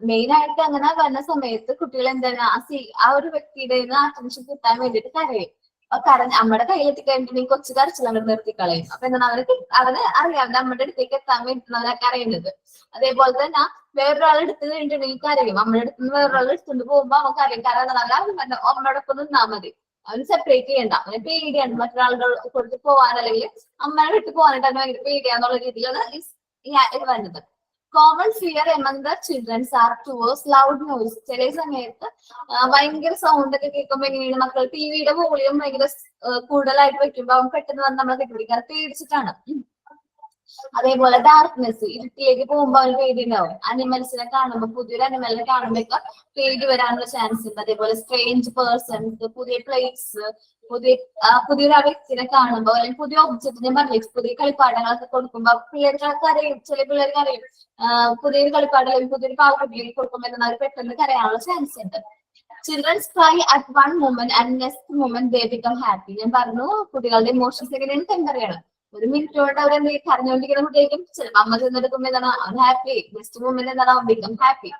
മെയിൻ ആയിട്ട് അങ്ങനെ വരുന്ന സമയത്ത് കുട്ടികൾ എന്താണ് ആ ഒരു വ്യക്തിയുടെ അറ്റൻഷൻ കിട്ടാൻ വേണ്ടിയിട്ട് കരയും. അമ്മയുടെ കയ്യിലെത്തി കഴിഞ്ഞിട്ടുണ്ടെങ്കിൽ കൊച്ചു കരച്ചിൽ അങ്ങോട്ട് നിർത്തിക്കളയും. അപ്പൊ എന്താണ് അവന് അറിയാം നമ്മുടെ അടുത്തേക്ക് എത്താൻ വേണ്ടിയിട്ടാണ് അറിയുന്നത്. അതേപോലെ തന്നെ വേറൊരാൾ എടുത്തു കഴിഞ്ഞിട്ടുണ്ടെങ്കിൽ കരയും. അമ്മയുടെ അടുത്ത് നിന്ന് വേറൊരാൾ എടുത്തുകൊണ്ട് പോകുമ്പോ അവൻ കരയും. കാരണം അമ്മയോടൊപ്പം നിന്നാ മതി, അവന് സെപ്പറേറ്റ് ചെയ്യണ്ട. അവന് പേടിയാണ് മറ്റൊരാളുടെ കൊടുത്ത് പോകാൻ, അല്ലെങ്കിൽ അമ്മയെ വിട്ട് പോകാനായിട്ട് അവന് ഭയങ്കര പേടിയാന്നുള്ള രീതിയിലാണ് ഇത് വരുന്നത്. Common fear among the children are towards loud noise. ചില സമയത്ത് ഭയങ്കര സൗണ്ട് ഒക്കെ കേൾക്കുമ്പോ എങ്ങനെയാണ് മക്കൾ ടിവിയുടെ വോളിയം ഭയങ്കര കൂടുതലായിട്ട് വെക്കുമ്പോ അവൻ പെട്ടെന്ന് വന്ന് നമ്മളെ കെട്ടിപ്പിടിക്കാൻ പേടിച്ചിട്ടാണ്. അതേപോലെ ഡാർക്ക്നെസ്, ഇരുട്ടിലേക്ക് പോകുമ്പോൾ അവന് പേടി ഉണ്ടാവും. അനിമൽസിനെ കാണുമ്പോൾ, പുതിയൊരു അനിമലിനെ കാണുമ്പോഴൊക്കെ പേടി വരാനുള്ള ചാൻസ് ഉണ്ട്. അതേപോലെ സ്ട്രേഞ്ച് പേഴ്സൺസ്, പുതിയ പ്ലേസ്, പുതിയൊരു വ്യക്തിനെ കാണുമ്പോൾ അല്ലെങ്കിൽ പുതിയ ഒബ്ജക്റ്റിനെ പറഞ്ഞില്ല, പുതിയ കളിപ്പാടങ്ങളൊക്കെ കൊടുക്കുമ്പോൾ പിള്ളേർക്കൊക്കെ അറിയും, ചില പിള്ളേർക്ക് അറിയും പുതിയൊരു കളിപ്പാടം പുതിയൊരു പാവക്കുട്ടിലേക്ക് കൊടുക്കുമ്പോൾ എന്നാൽ അവർ പെട്ടെന്ന് കരയാനുള്ള ചാൻസ് ഉണ്ട്. Children's cry at one moment and next moment they become happy. ഞാൻ പറഞ്ഞു കുട്ടികളുടെ ഇമോഷൻസ് എങ്ങനെയാണ് ടെമ്പറയാണ്. ഒരു മിനിറ്റ് കൊണ്ട് അവരെന്ത് കരഞ്ഞുകൊണ്ടിരിക്കുന്ന കുട്ടിയായിരിക്കും, ചിലപ്പോൾ അമ്മ ചെന്നെടുക്കുമ്പോൾ എന്താണ് അവൻ ഹാപ്പി, നെക്സ്റ്റ് മൊമെന്റ് എന്താണ് അവൻ become happy.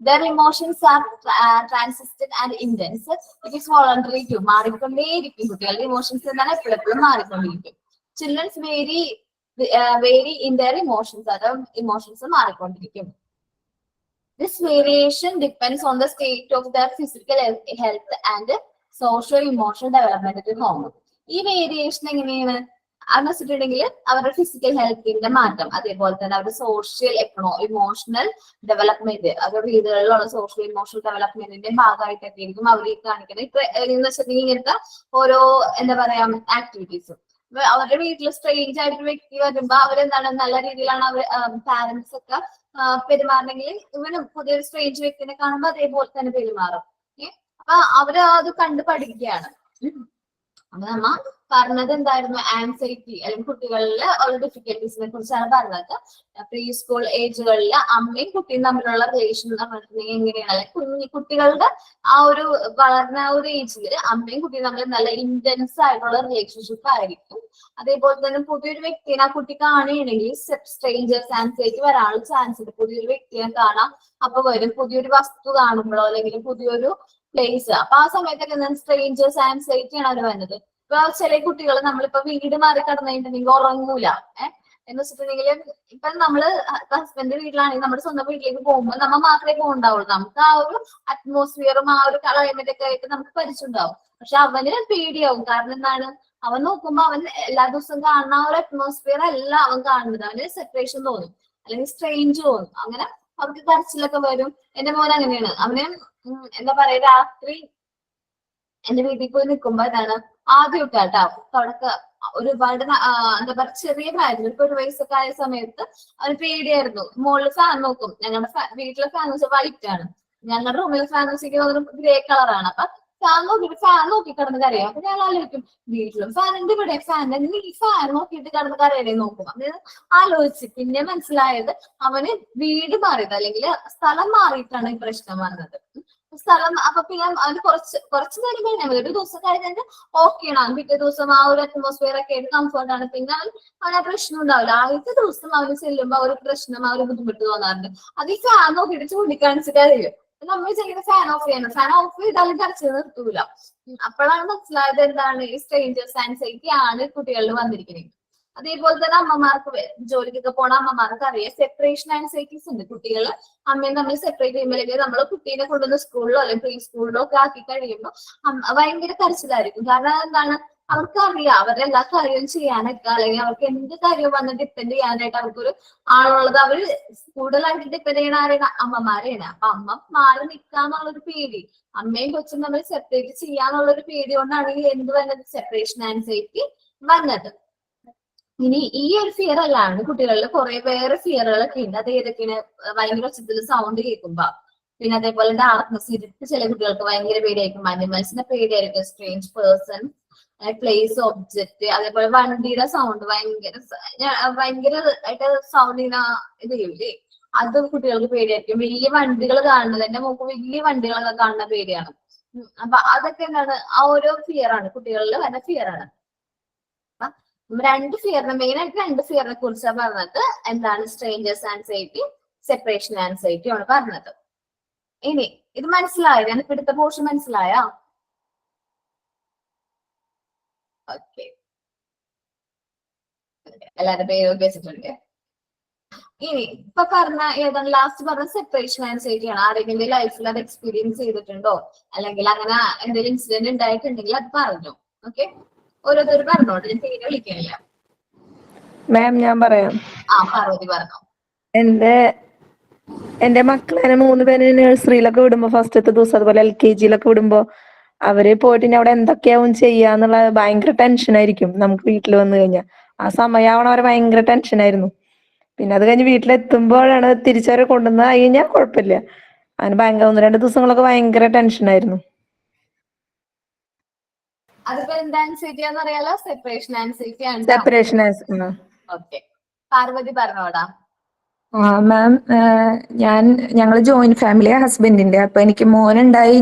Their emotions are transistent and intense. It is voluntary too. മാറിക്കൊണ്ടേയിരിക്കും കുട്ടികളുടെ ഇമോഷൻസ് എന്താണ് എപ്പോഴെപ്പോഴും മാറിക്കൊണ്ടിരിക്കും. Children's vary in their emotions, അത് ഇമോഷൻസ് മാറിക്കൊണ്ടിരിക്കും. This variation depends on the state of their physical health and social emotional development at home. ഈ variation എങ്ങനെയാണ് അതെന്ന് വെച്ചിട്ടുണ്ടെങ്കിൽ അവരുടെ ഫിസിക്കൽ ഹെൽത്തിന്റെ മാറ്റം, അതേപോലെ തന്നെ അവരുടെ സോഷ്യൽ ഇമോഷണൽ ഡെവലപ്മെന്റ്, അവരുടെ വീടുകളിലുള്ള സോഷ്യൽ ഇമോഷണൽ ഡെവലപ്മെന്റിന്റെ ഭാഗമായിട്ടൊക്കെ ആയിരിക്കും അവർ ഈ കാണിക്കുന്നത്. ഇപ്പൊ എന്ന് വെച്ചിട്ടുണ്ടെങ്കിൽ ഇങ്ങനത്തെ ഓരോ എന്താ പറയാ ആക്ടിവിറ്റീസും. അവരുടെ വീട്ടിൽ സ്ട്രേഞ്ച് ആയിട്ടൊരു വ്യക്തി വരുമ്പോ അവരെന്താണ് നല്ല രീതിയിലാണ് അവർ പാരന്റ്സ് ഒക്കെ പെരുമാറണമെങ്കിൽ ഇവനും പുതിയൊരു സ്ട്രേഞ്ച് വ്യക്തിനെ കാണുമ്പോൾ അതേപോലെ തന്നെ പെരുമാറും. അപ്പൊ അവര് അത് കണ്ടു പഠിക്കുകയാണ്. അപ്പൊ നമ്മ പറഞ്ഞത് എന്തായിരുന്നു, ആൻസൈറ്റി അല്ലെങ്കിൽ കുട്ടികളിലെ ഓരോ ഡിഫിക്കൽട്ടീസിനെ കുറിച്ചാണ് പറഞ്ഞത്. പ്രീ സ്കൂൾ ഏജുകളിൽ അമ്മയും കുട്ടിയും തമ്മിലുള്ള റിലേഷൻ എന്ന് പറഞ്ഞിട്ടുണ്ടെങ്കിൽ എങ്ങനെയാണ്, അല്ലെങ്കിൽ കുട്ടികളുടെ ആ ഒരു വളർന്ന ഒരു ഏജിൽ അമ്മയും കുട്ടിയും തമ്മിൽ നല്ല ഇന്റൻസ് ആയിട്ടുള്ള റിലേഷൻഷിപ്പ് ആയിരിക്കും. അതേപോലെ തന്നെ പുതിയൊരു വ്യക്തിനെ ആ കുട്ടി കാണുകയാണെങ്കിൽ സ്ട്രേഞ്ചേഴ്സ് ആൻസൈറ്റി വരാനുള്ള ചാൻസ് ഉണ്ട്. പുതിയൊരു വ്യക്തിയെ കാണാം, അപ്പൊ വരും. പുതിയൊരു വസ്തു കാണുമ്പോഴോ അല്ലെങ്കിൽ പുതിയൊരു പ്ലേസ്, അപ്പൊ ആ സമയത്തൊക്കെ സ്ട്രേഞ്ചേഴ്സ് ആൻസൈറ്റി ആണ് അവർ വരുന്നത്. ഇപ്പൊ ചില കുട്ടികൾ നമ്മളിപ്പോ വീട് മാറി കടന്നിട്ടുണ്ടെങ്കിൽ ഉറങ്ങൂല. എന്ന് വെച്ചിട്ടുണ്ടെങ്കിൽ ഇപ്പൊ നമ്മള് ഹസ്ബൻഡ് വീട്ടിലാണെങ്കിൽ നമ്മുടെ സ്വന്തം വീട്ടിലേക്ക് പോകുമ്പോൾ നമ്മൾ മാത്രമേ പോകണ്ടാവുള്ളൂ. നമുക്ക് ആ ഒരു അറ്റ്മോസ്ഫിയറും ആ ഒരു ക്ലൈമറ്റ് ഒക്കെ ആയിട്ട് നമുക്ക് പരിചയമുണ്ടാവും. പക്ഷെ അവന് പേടിയാവും. കാരണം എന്താണ്, അവൻ നോക്കുമ്പോ അവൻ എല്ലാ ദിവസവും കാണുന്ന ആ ഒരു അറ്റ്മോസ്ഫിയർ അല്ല അവൻ കാണുന്നത്. അവന് സെപ്പറേഷൻ തോന്നും അല്ലെങ്കിൽ സ്ട്രേഞ്ച് തോന്നും. അങ്ങനെ അവർക്ക് കരച്ചിലൊക്കെ വരും. എന്റെ മോൻ അങ്ങനെയാണ്. അവന് എന്താ പറയാ, രാത്രി എന്റെ വീട്ടിൽ പോയി നിൽക്കുമ്പോ എന്താണ് ആദ്യമൊക്കെ കേട്ടോ ഒരുപാട് എന്താ പറയാ ചെറിയ പ്രായത്തിൽ ഇപ്പൊ 1 വയസ്സൊക്കെ ആയ സമയത്ത് അവന് പേടിയായിരുന്നു. മുകളിൽ ഫാൻ നോക്കും. ഞങ്ങളുടെ വീട്ടിലെ ഫാൻ വെച്ചാൽ വൈറ്റ് ആണ്, ഞങ്ങളുടെ റൂമിലെ ഫാൻ വെച്ചിരിക്കുന്നത് ഗ്രേ കളറാണ്. അപ്പൊ ഫാൻ നോക്കി കിടന്ന് കരയും. അപ്പൊ ഞാൻ ആലോചിക്കും, വീട്ടിലും ഫാൻ ഉണ്ട്, ഇവിടെ ഫാൻ, ഈ ഫാൻ നോക്കിയിട്ട് കിടന്ന് കരയണേ നോക്കും. അത് ആലോചിച്ച് പിന്നെ മനസ്സിലായത് അവന് വീട് മാറിയത് അല്ലെങ്കിൽ സ്ഥലം മാറിയിട്ടാണ് ഈ പ്രശ്നം വന്നത്. സ്ഥലം അപ്പൊ പിന്നെ അവന് കുറച്ച് നേരം കഴിഞ്ഞാൽ ഒരു ദിവസം കഴിഞ്ഞാൽ ഓക്കെയാണ്. പിറ്റേ ദിവസം ആ ഒരു അറ്റ്മോസ്ഫിയർ ഒക്കെ ആയിട്ട് കംഫർട്ട് ആണ്. പിന്നെ അവന് ആ പ്രശ്നം ഉണ്ടാവില്ല. ആദ്യത്തെ ദിവസം അവന് ചെല്ലുമ്പോ ആ ഒരു പ്രശ്നം ആ ഒരു ബുദ്ധിമുട്ട് തോന്നാറുണ്ട്. അത് ഈ ഫാൻ നോക്കിയിട്ട് ചൂണ്ടിക്കാണിച്ചിട്ട് അറിയും. നമ്മൾ ചെയ്യുന്ന ഫാൻ ഓഫ് ചെയ്യണം. ഫാൻ ഓഫ് ചെയ്താലും കരച്ചിൽ നിർത്തൂല. അപ്പോഴാണ് മനസ്സിലായത് എന്താണ് ഈ സ്ട്രേഞ്ചേഴ്സ് ആൻസൈറ്റി ആണ് കുട്ടികളിൽ വന്നിരിക്കുന്നത്. അതേപോലെ തന്നെ അമ്മമാർക്ക്, ജോലിക്കൊക്കെ പോണ അമ്മമാർക്ക് അറിയാം സെപ്പറേഷൻ ആൻസൈറ്റീസ് ഉണ്ട്. കുട്ടികൾ അമ്മയും തമ്മിൽ സെപ്പറേറ്റ് ചെയ്യുമ്പോൾ നമ്മൾ കുട്ടീനെ കൊണ്ടുവന്ന് സ്കൂളിലോ അല്ലെങ്കിൽ പ്രീ സ്കൂളിലോ ഒക്കെ ആക്കി കഴിയുമ്പോൾ ഭയങ്കര കരച്ചിലായിരിക്കും. കാരണം എന്താണ്, അവർക്കറിയാം അവരുടെ എല്ലാ കാര്യവും ചെയ്യാനൊക്കെ അല്ലെങ്കിൽ അവർക്ക് എന്ത് കാര്യവും വന്ന് ഡിപ്പെൻഡ് ചെയ്യാനായിട്ട് അവർക്കൊരു ആളുള്ളത്. അവര് കൂടുതലായിട്ട് ഡിപ്പെൻഡ് ചെയ്യണ ആരെയാണ്, അമ്മമാരെയാണ്. അപ്പൊ അമ്മ മാറി നിൽക്കാന്നുള്ളൊരു പേടി, അമ്മയും കൊച്ചും തമ്മിൽ സെപ്പറേറ്റ് ചെയ്യാന്നുള്ളൊരു പേടി കൊണ്ടാണ് ഈ എന്ത് വന്നത്, സെപ്പറേഷൻ ആൻസൈറ്റി വന്നത്. ഇനി ഈ ഒരു ഫിയർ അല്ലാണ്ട് കുട്ടികളിൽ കുറെ വേറെ ഫിയറുകളൊക്കെ ഉണ്ട്. അത് ഏതൊക്കെയാണ്, ഭയങ്കര ഉച്ചത്തിൽ സൗണ്ട് കേൾക്കുമ്പോ, പിന്നെ അതേപോലെ ഡാർക്ക്നെസ്, ഇരുട്ട് ചില കുട്ടികൾക്ക് ഭയങ്കര പേടിയായിരിക്കും. അനിമൽസിന്റെ പേടിയായിരിക്കും, സ്ട്രേഞ്ച് പേഴ്സൺ, പ്ലേസ്, ഒബ്ജക്റ്റ്, അതേപോലെ വണ്ടിയുടെ സൗണ്ട് ഭയങ്കരമായിട്ട് സൗണ്ട് ഇങ്ങനെ ഇത് ചെയ്യൂലേ, അത് കുട്ടികൾക്ക് പേടിയായിരിക്കും. വലിയ വണ്ടികൾ കാണുന്നത്, എന്റെ മോക്ക് വലിയ വണ്ടികളൊക്കെ കാണുന്ന പേടിയാണ്. അപ്പൊ അതൊക്കെ എന്താണ്, ആ ഓരോ ഫിയർ ആണ് കുട്ടികളിൽ വരുന്ന ഫിയർ ആണ്. മെയിൻ ആയിട്ട് 2 ഫിയറിനെ കുറിച്ചാണ് പറഞ്ഞത്. എന്താണ്, സ്ട്രേഞ്ചേഴ്സ് ആൻസൈറ്റി, സെപ്പറേഷൻ ആൻസൈറ്റി ആണ് പറഞ്ഞത്. ഇനി ഇത് മനസ്സിലായോ? ഞാൻ ഇപ്പൊ എടുത്ത പോർഷൻ മനസ്സിലായോ? ഓക്കെ, എല്ലാവരുടെ പേരൊക്കെ വെച്ചിട്ടുണ്ട്. ഇനി ഇപ്പൊ പറഞ്ഞ ഏതാണ് ലാസ്റ്റ് പറഞ്ഞ സെപ്പറേഷൻ ആൻസൈറ്റി ആണ്. ആരെങ്കിലും ലൈഫിൽ അത് എക്സ്പീരിയൻസ് ചെയ്തിട്ടുണ്ടോ അല്ലെങ്കിൽ അങ്ങനെ എന്തെങ്കിലും ഇൻസിഡന്റ് ഉണ്ടായിട്ടുണ്ടെങ്കിൽ അത് പറഞ്ഞു. ഓക്കെ, ഓരോരുത്തർ പറഞ്ഞോട്ടെ, ഞാൻ പേര് വിളിക്കാനില്ല. മാം ഞാൻ പറയാം. പാർവതി പറഞ്ഞോ. എന്റെ മക്കളെ 3 പേര് നഴ്സറിയിലൊക്കെ വിടുമ്പോ ഫസ്റ്റത്തെ ദിവസം, അതുപോലെ LKG-ലൊക്കെ വിടുമ്പോ അവര് പോയിട്ട് അവിടെ എന്തൊക്കെയാവും ചെയ്യാന്നുള്ള ഭയങ്കര ടെൻഷൻ ആയിരിക്കും നമുക്ക് വീട്ടിൽ വന്നു കഴിഞ്ഞാൽ. ആ സമയമാവണ വരെ ഭയങ്കര ടെൻഷനായിരുന്നു. പിന്നെ അത് കഴിഞ്ഞ് വീട്ടിലെത്തുമ്പോഴാണ് തിരിച്ചവരെ കൊണ്ടുവന്ന് കഴിഞ്ഞാൽ കുഴപ്പമില്ല. അതിന് ഭയങ്കര 1-2 ദിവസങ്ങളൊക്കെ ഭയങ്കര ടെൻഷനായിരുന്നു. അതിപ്പോ എന്ത് ആൻസൈറ്റി ആണെന്ന് അറിയാലോ, സെപ്പറേഷൻ ആൻസൈറ്റി ആണ്. സെപ്പറേഷൻ. ഓക്കെ, പാർവതി പറഞ്ഞോടാ. മാം, ഞങ്ങള് ജോയിന്റ് ഫാമിലിയാ ഹസ്ബൻഡിന്റെ. അപ്പൊ എനിക്ക് മോനുണ്ടായി.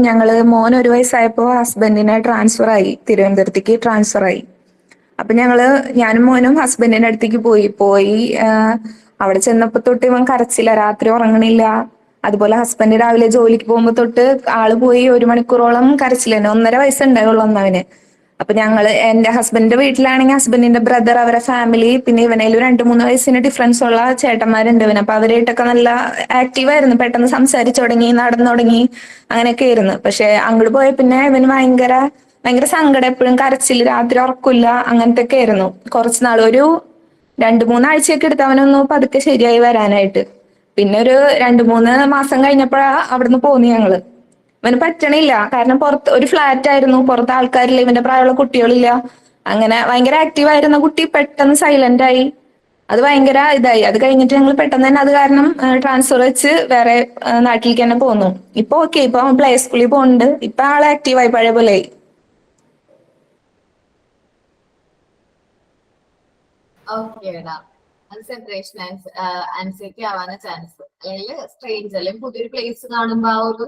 മോൻ 1 വയസ്സായപ്പോ ഹസ്ബൻഡിനെ ട്രാൻസ്ഫർ ആയി, തിരുവനന്തപുരത്തേക്ക് ട്രാൻസ്ഫർ ആയി. അപ്പൊ ഞാനും മോനും ഹസ്ബൻഡിന്റെ അടുത്തേക്ക് പോയി. അവിടെ ചെന്നപ്പോ തൊട്ട് ഇവൻ കരച്ചില്ല, രാത്രി ഉറങ്ങണില്ല. അതുപോലെ ഹസ്ബൻഡ് രാവിലെ ജോലിക്ക് പോകുമ്പോ തൊട്ട് ആള് പോയി 1 മണിക്കൂറോളം കരച്ചില്ല. 1.5 വയസ്സുണ്ടായുള്ളൂ അന്ന് അവന്. അപ്പൊ എന്റെ ഹസ്ബൻഡിന്റെ വീട്ടിലാണെങ്കിൽ ഹസ്ബൻഡിന്റെ ബ്രദർ, അവരെ ഫാമിലി, പിന്നെ ഇവനേലും 2-3 വയസ്സിന് ഡിഫറൻസ് ഉള്ള ചേട്ടന്മാരുണ്ട് ഇവന്. അപ്പൊ അവരായിട്ടൊക്കെ നല്ല ആക്റ്റീവായിരുന്നു. പെട്ടെന്ന് സംസാരിച്ചു തുടങ്ങി, നടന്നു തുടങ്ങി, അങ്ങനെയൊക്കെ ആയിരുന്നു. പക്ഷെ അങ്ങോട്ട് പോയ പിന്നെ ഇവന് ഭയങ്കര സങ്കടം, എപ്പോഴും കരച്ചില്, രാത്രി ഉറക്കില്ല, അങ്ങനത്തെ ഒക്കെ ആയിരുന്നു. കുറച്ച് നാൾ, ഒരു 2-3 ആഴ്ചയൊക്കെ എടുത്ത് അവനൊന്ന് പതുക്കെ ശരിയായി വരാനായിട്ട്. പിന്നെ ഒരു 2-3 മാസം കഴിഞ്ഞപ്പോഴാ അവിടുന്ന് പോന്നു ഞങ്ങള്. ഇവന് പറ്റണില്ല, കാരണം പുറത്ത് ഒരു ഫ്ലാറ്റ് ആയിരുന്നു, പുറത്ത് ആൾക്കാരില്ല, ഇവന്റെ പ്രായമുള്ള കുട്ടികളില്ല. അങ്ങനെ ഭയങ്കര ആക്റ്റീവ് ആയിരുന്ന കുട്ടി പെട്ടെന്ന് സൈലന്റ് ആയി. അത് ഭയങ്കര ഇതായി. അത് കഴിഞ്ഞിട്ട് ഞങ്ങൾ പെട്ടെന്ന് തന്നെ അത് കാരണം ട്രാൻസ്ഫർ വെച്ച് വേറെ നാട്ടിലേക്ക് തന്നെ പോന്നു. ഇപ്പൊ ഓക്കെ, ഇപ്പൊ പ്ലേ സ്കൂളിൽ പോകുന്നുണ്ട്. ഇപ്പൊ ആള് ആക്റ്റീവായി, പഴയ പോലെ ആയി. ഓക്കേടാ, അത് സെപ്പറേഷൻ ആൻസൈറ്റി ആവാനാ ചാൻസ്. അല്ലെങ്കിൽ സ്ട്രേഞ്ച്, അല്ലെങ്കിൽ പുതിയൊരു പ്ലേസ് കാണുമ്പോ ആ ഒരു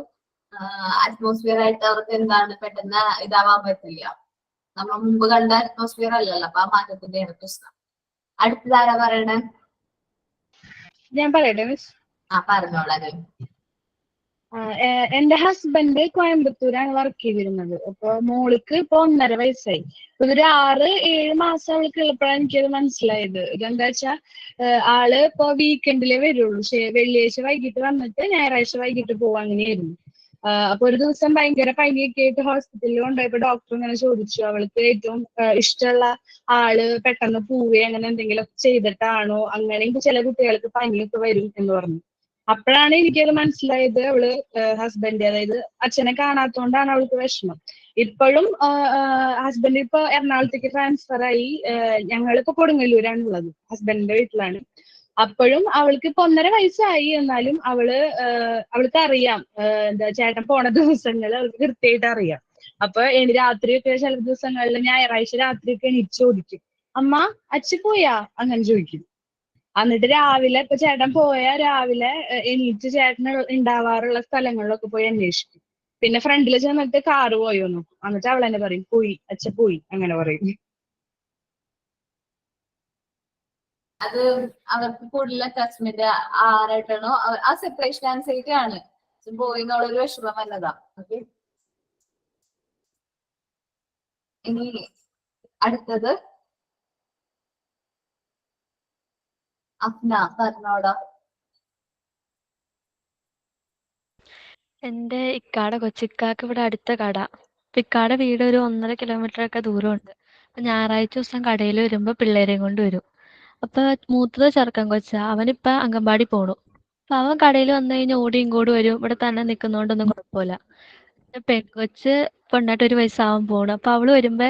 അറ്റ്മോസ്ഫിയർ ആയിട്ട് അവർക്ക് എന്താണ് പെട്ടെന്ന് ഇതാവാൻ പറ്റില്ല. നമ്മൾ മുമ്പ് കണ്ട അറ്റ്മോസ്ഫിയർ അല്ലല്ലോ, അപ്പൊ ആ മാറ്റത്തിന്റെയാണ് പ്രശ്നം. അടുത്തതാരാ പറയണേ? ഞാൻ പറയട്ടെ മിസ്? പറഞ്ഞോളാം. എന്റെ ഹസ്ബൻഡ് കോയമ്പത്തൂരാണ് വർക്ക് ചെയ്തിരുന്നത്. അപ്പൊ മോൾക്ക് ഇപ്പൊ 1.5 വയസ്സായി. ഒരു 6-7 മാസം അവൾക്ക് ഉള്ളപ്പോഴാണ് എനിക്കത് മനസ്സിലായത്. ഇതെന്താ വെച്ചാ, ആള് ഇപ്പൊ വീക്കെൻഡിലേ വരുള്ളൂ. വെള്ളിയാഴ്ച വൈകിട്ട് വന്നിട്ട് ഞായറാഴ്ച വൈകിട്ട് പോവാ, അങ്ങനെയായിരുന്നു. അപ്പൊ ഒരു ദിവസം ഭയങ്കര പനിയൊക്കെ ആയിട്ട് ഹോസ്പിറ്റലിൽ കൊണ്ടുപോയപ്പോ ഡോക്ടർ ഇങ്ങനെ ചോദിച്ചു, അവൾക്ക് ഏറ്റവും ഇഷ്ടമുള്ള ആള് പെട്ടെന്ന് പോവുകയോ അങ്ങനെ എന്തെങ്കിലും ചെയ്തിട്ടാണോ, അങ്ങനെയെങ്കിൽ ചില കുട്ടികൾക്ക് പനിയൊക്കെ വരും എന്ന് പറഞ്ഞു. അപ്പോഴാണ് എനിക്കത് മനസ്സിലായത്, അവള് ഹസ്ബൻഡ്, അതായത് അച്ഛനെ കാണാത്തോണ്ടാണ് അവൾക്ക് വിഷമം. ഇപ്പോഴും ഹസ്ബൻഡ് ഇപ്പൊ എറണാകുളത്തേക്ക് ട്രാൻസ്ഫർ ആയി. ഞങ്ങളിപ്പോ കൊടുങ്ങല്ലൂരാണുള്ളത്, ഹസ്ബൻഡിന്റെ വീട്ടിലാണ്. അപ്പോഴും അവൾക്ക് ഇപ്പൊ 1.5 വയസ്സായി. എന്നാലും അവൾക്ക് അറിയാം, എന്താ ചേട്ടൻ പോണ ദിവസങ്ങൾ അവൾക്ക് കൃത്യമായിട്ട് അറിയാം. അപ്പൊ രാത്രിയൊക്കെ ചില ദിവസങ്ങളിൽ ഞായറാഴ്ച രാത്രിയൊക്കെ എണീറ്റ് ചോദിക്കും, അമ്മ അച്ഛ പോയാ, അങ്ങനെ ചോദിക്കും. എന്നിട്ട് രാവിലെ ഇപ്പൊ ചേട്ടൻ പോയാൽ രാവിലെ എണീറ്റ് ചേട്ടന് ഉണ്ടാവാറുള്ള സ്ഥലങ്ങളിലൊക്കെ പോയി അന്വേഷിക്കും. പിന്നെ ഫ്രണ്ടിൽ ചെന്നിട്ട് കാറ് പോയോന്നു, എന്നിട്ട് അവൾ തന്നെ പറയും പോയി, അച്ഛ പോയി, അങ്ങനെ പറയും. അത് അവർക്ക് കൂടുതൽ അറ്റാച്ച്മെന്റ് ആരായിട്ടാണോ, ആ സെപ്പറേഷൻ ആൻസൈറ്റി ആണ് പോയി എന്നുള്ളൊരു വിഷമം വന്നതാ. ഓക്കെ, ഇനി അടുത്തത് അഫ്ന പറഞ്ഞോടാ. എന്റെ ഇക്കാടെ കൊച്ചിക്കാക്ക് ഇവിടെ അടുത്ത കട. അപ്പൊ ഇക്കാടെ വീട് ഒരു 1.5 കിലോമീറ്റർ ഒക്കെ ദൂരമുണ്ട്. അപ്പൊ ഞായറാഴ്ച ദിവസം കടയിൽ വരുമ്പോ പിള്ളേരെയും കൊണ്ട് വരും. അപ്പൊ മൂത്തത് ചെറുക്കൻ കൊച്ചാ, അവനിപ്പ അംഗൻവാടി പോണു. അപ്പൊ അവൻ കടയിൽ വന്നു കഴിഞ്ഞാൽ ഓടി ഇങ്ങോട്ട് വരും, ഇവിടെ തന്നെ നിൽക്കുന്നോണ്ടൊന്നും കുഴപ്പമില്ല. പെൺകൊച്ച് പെണ്ണായിട്ട് 1 വയസ്സാവാൻ പോണു. അപ്പൊ അവള് വരുമ്പോ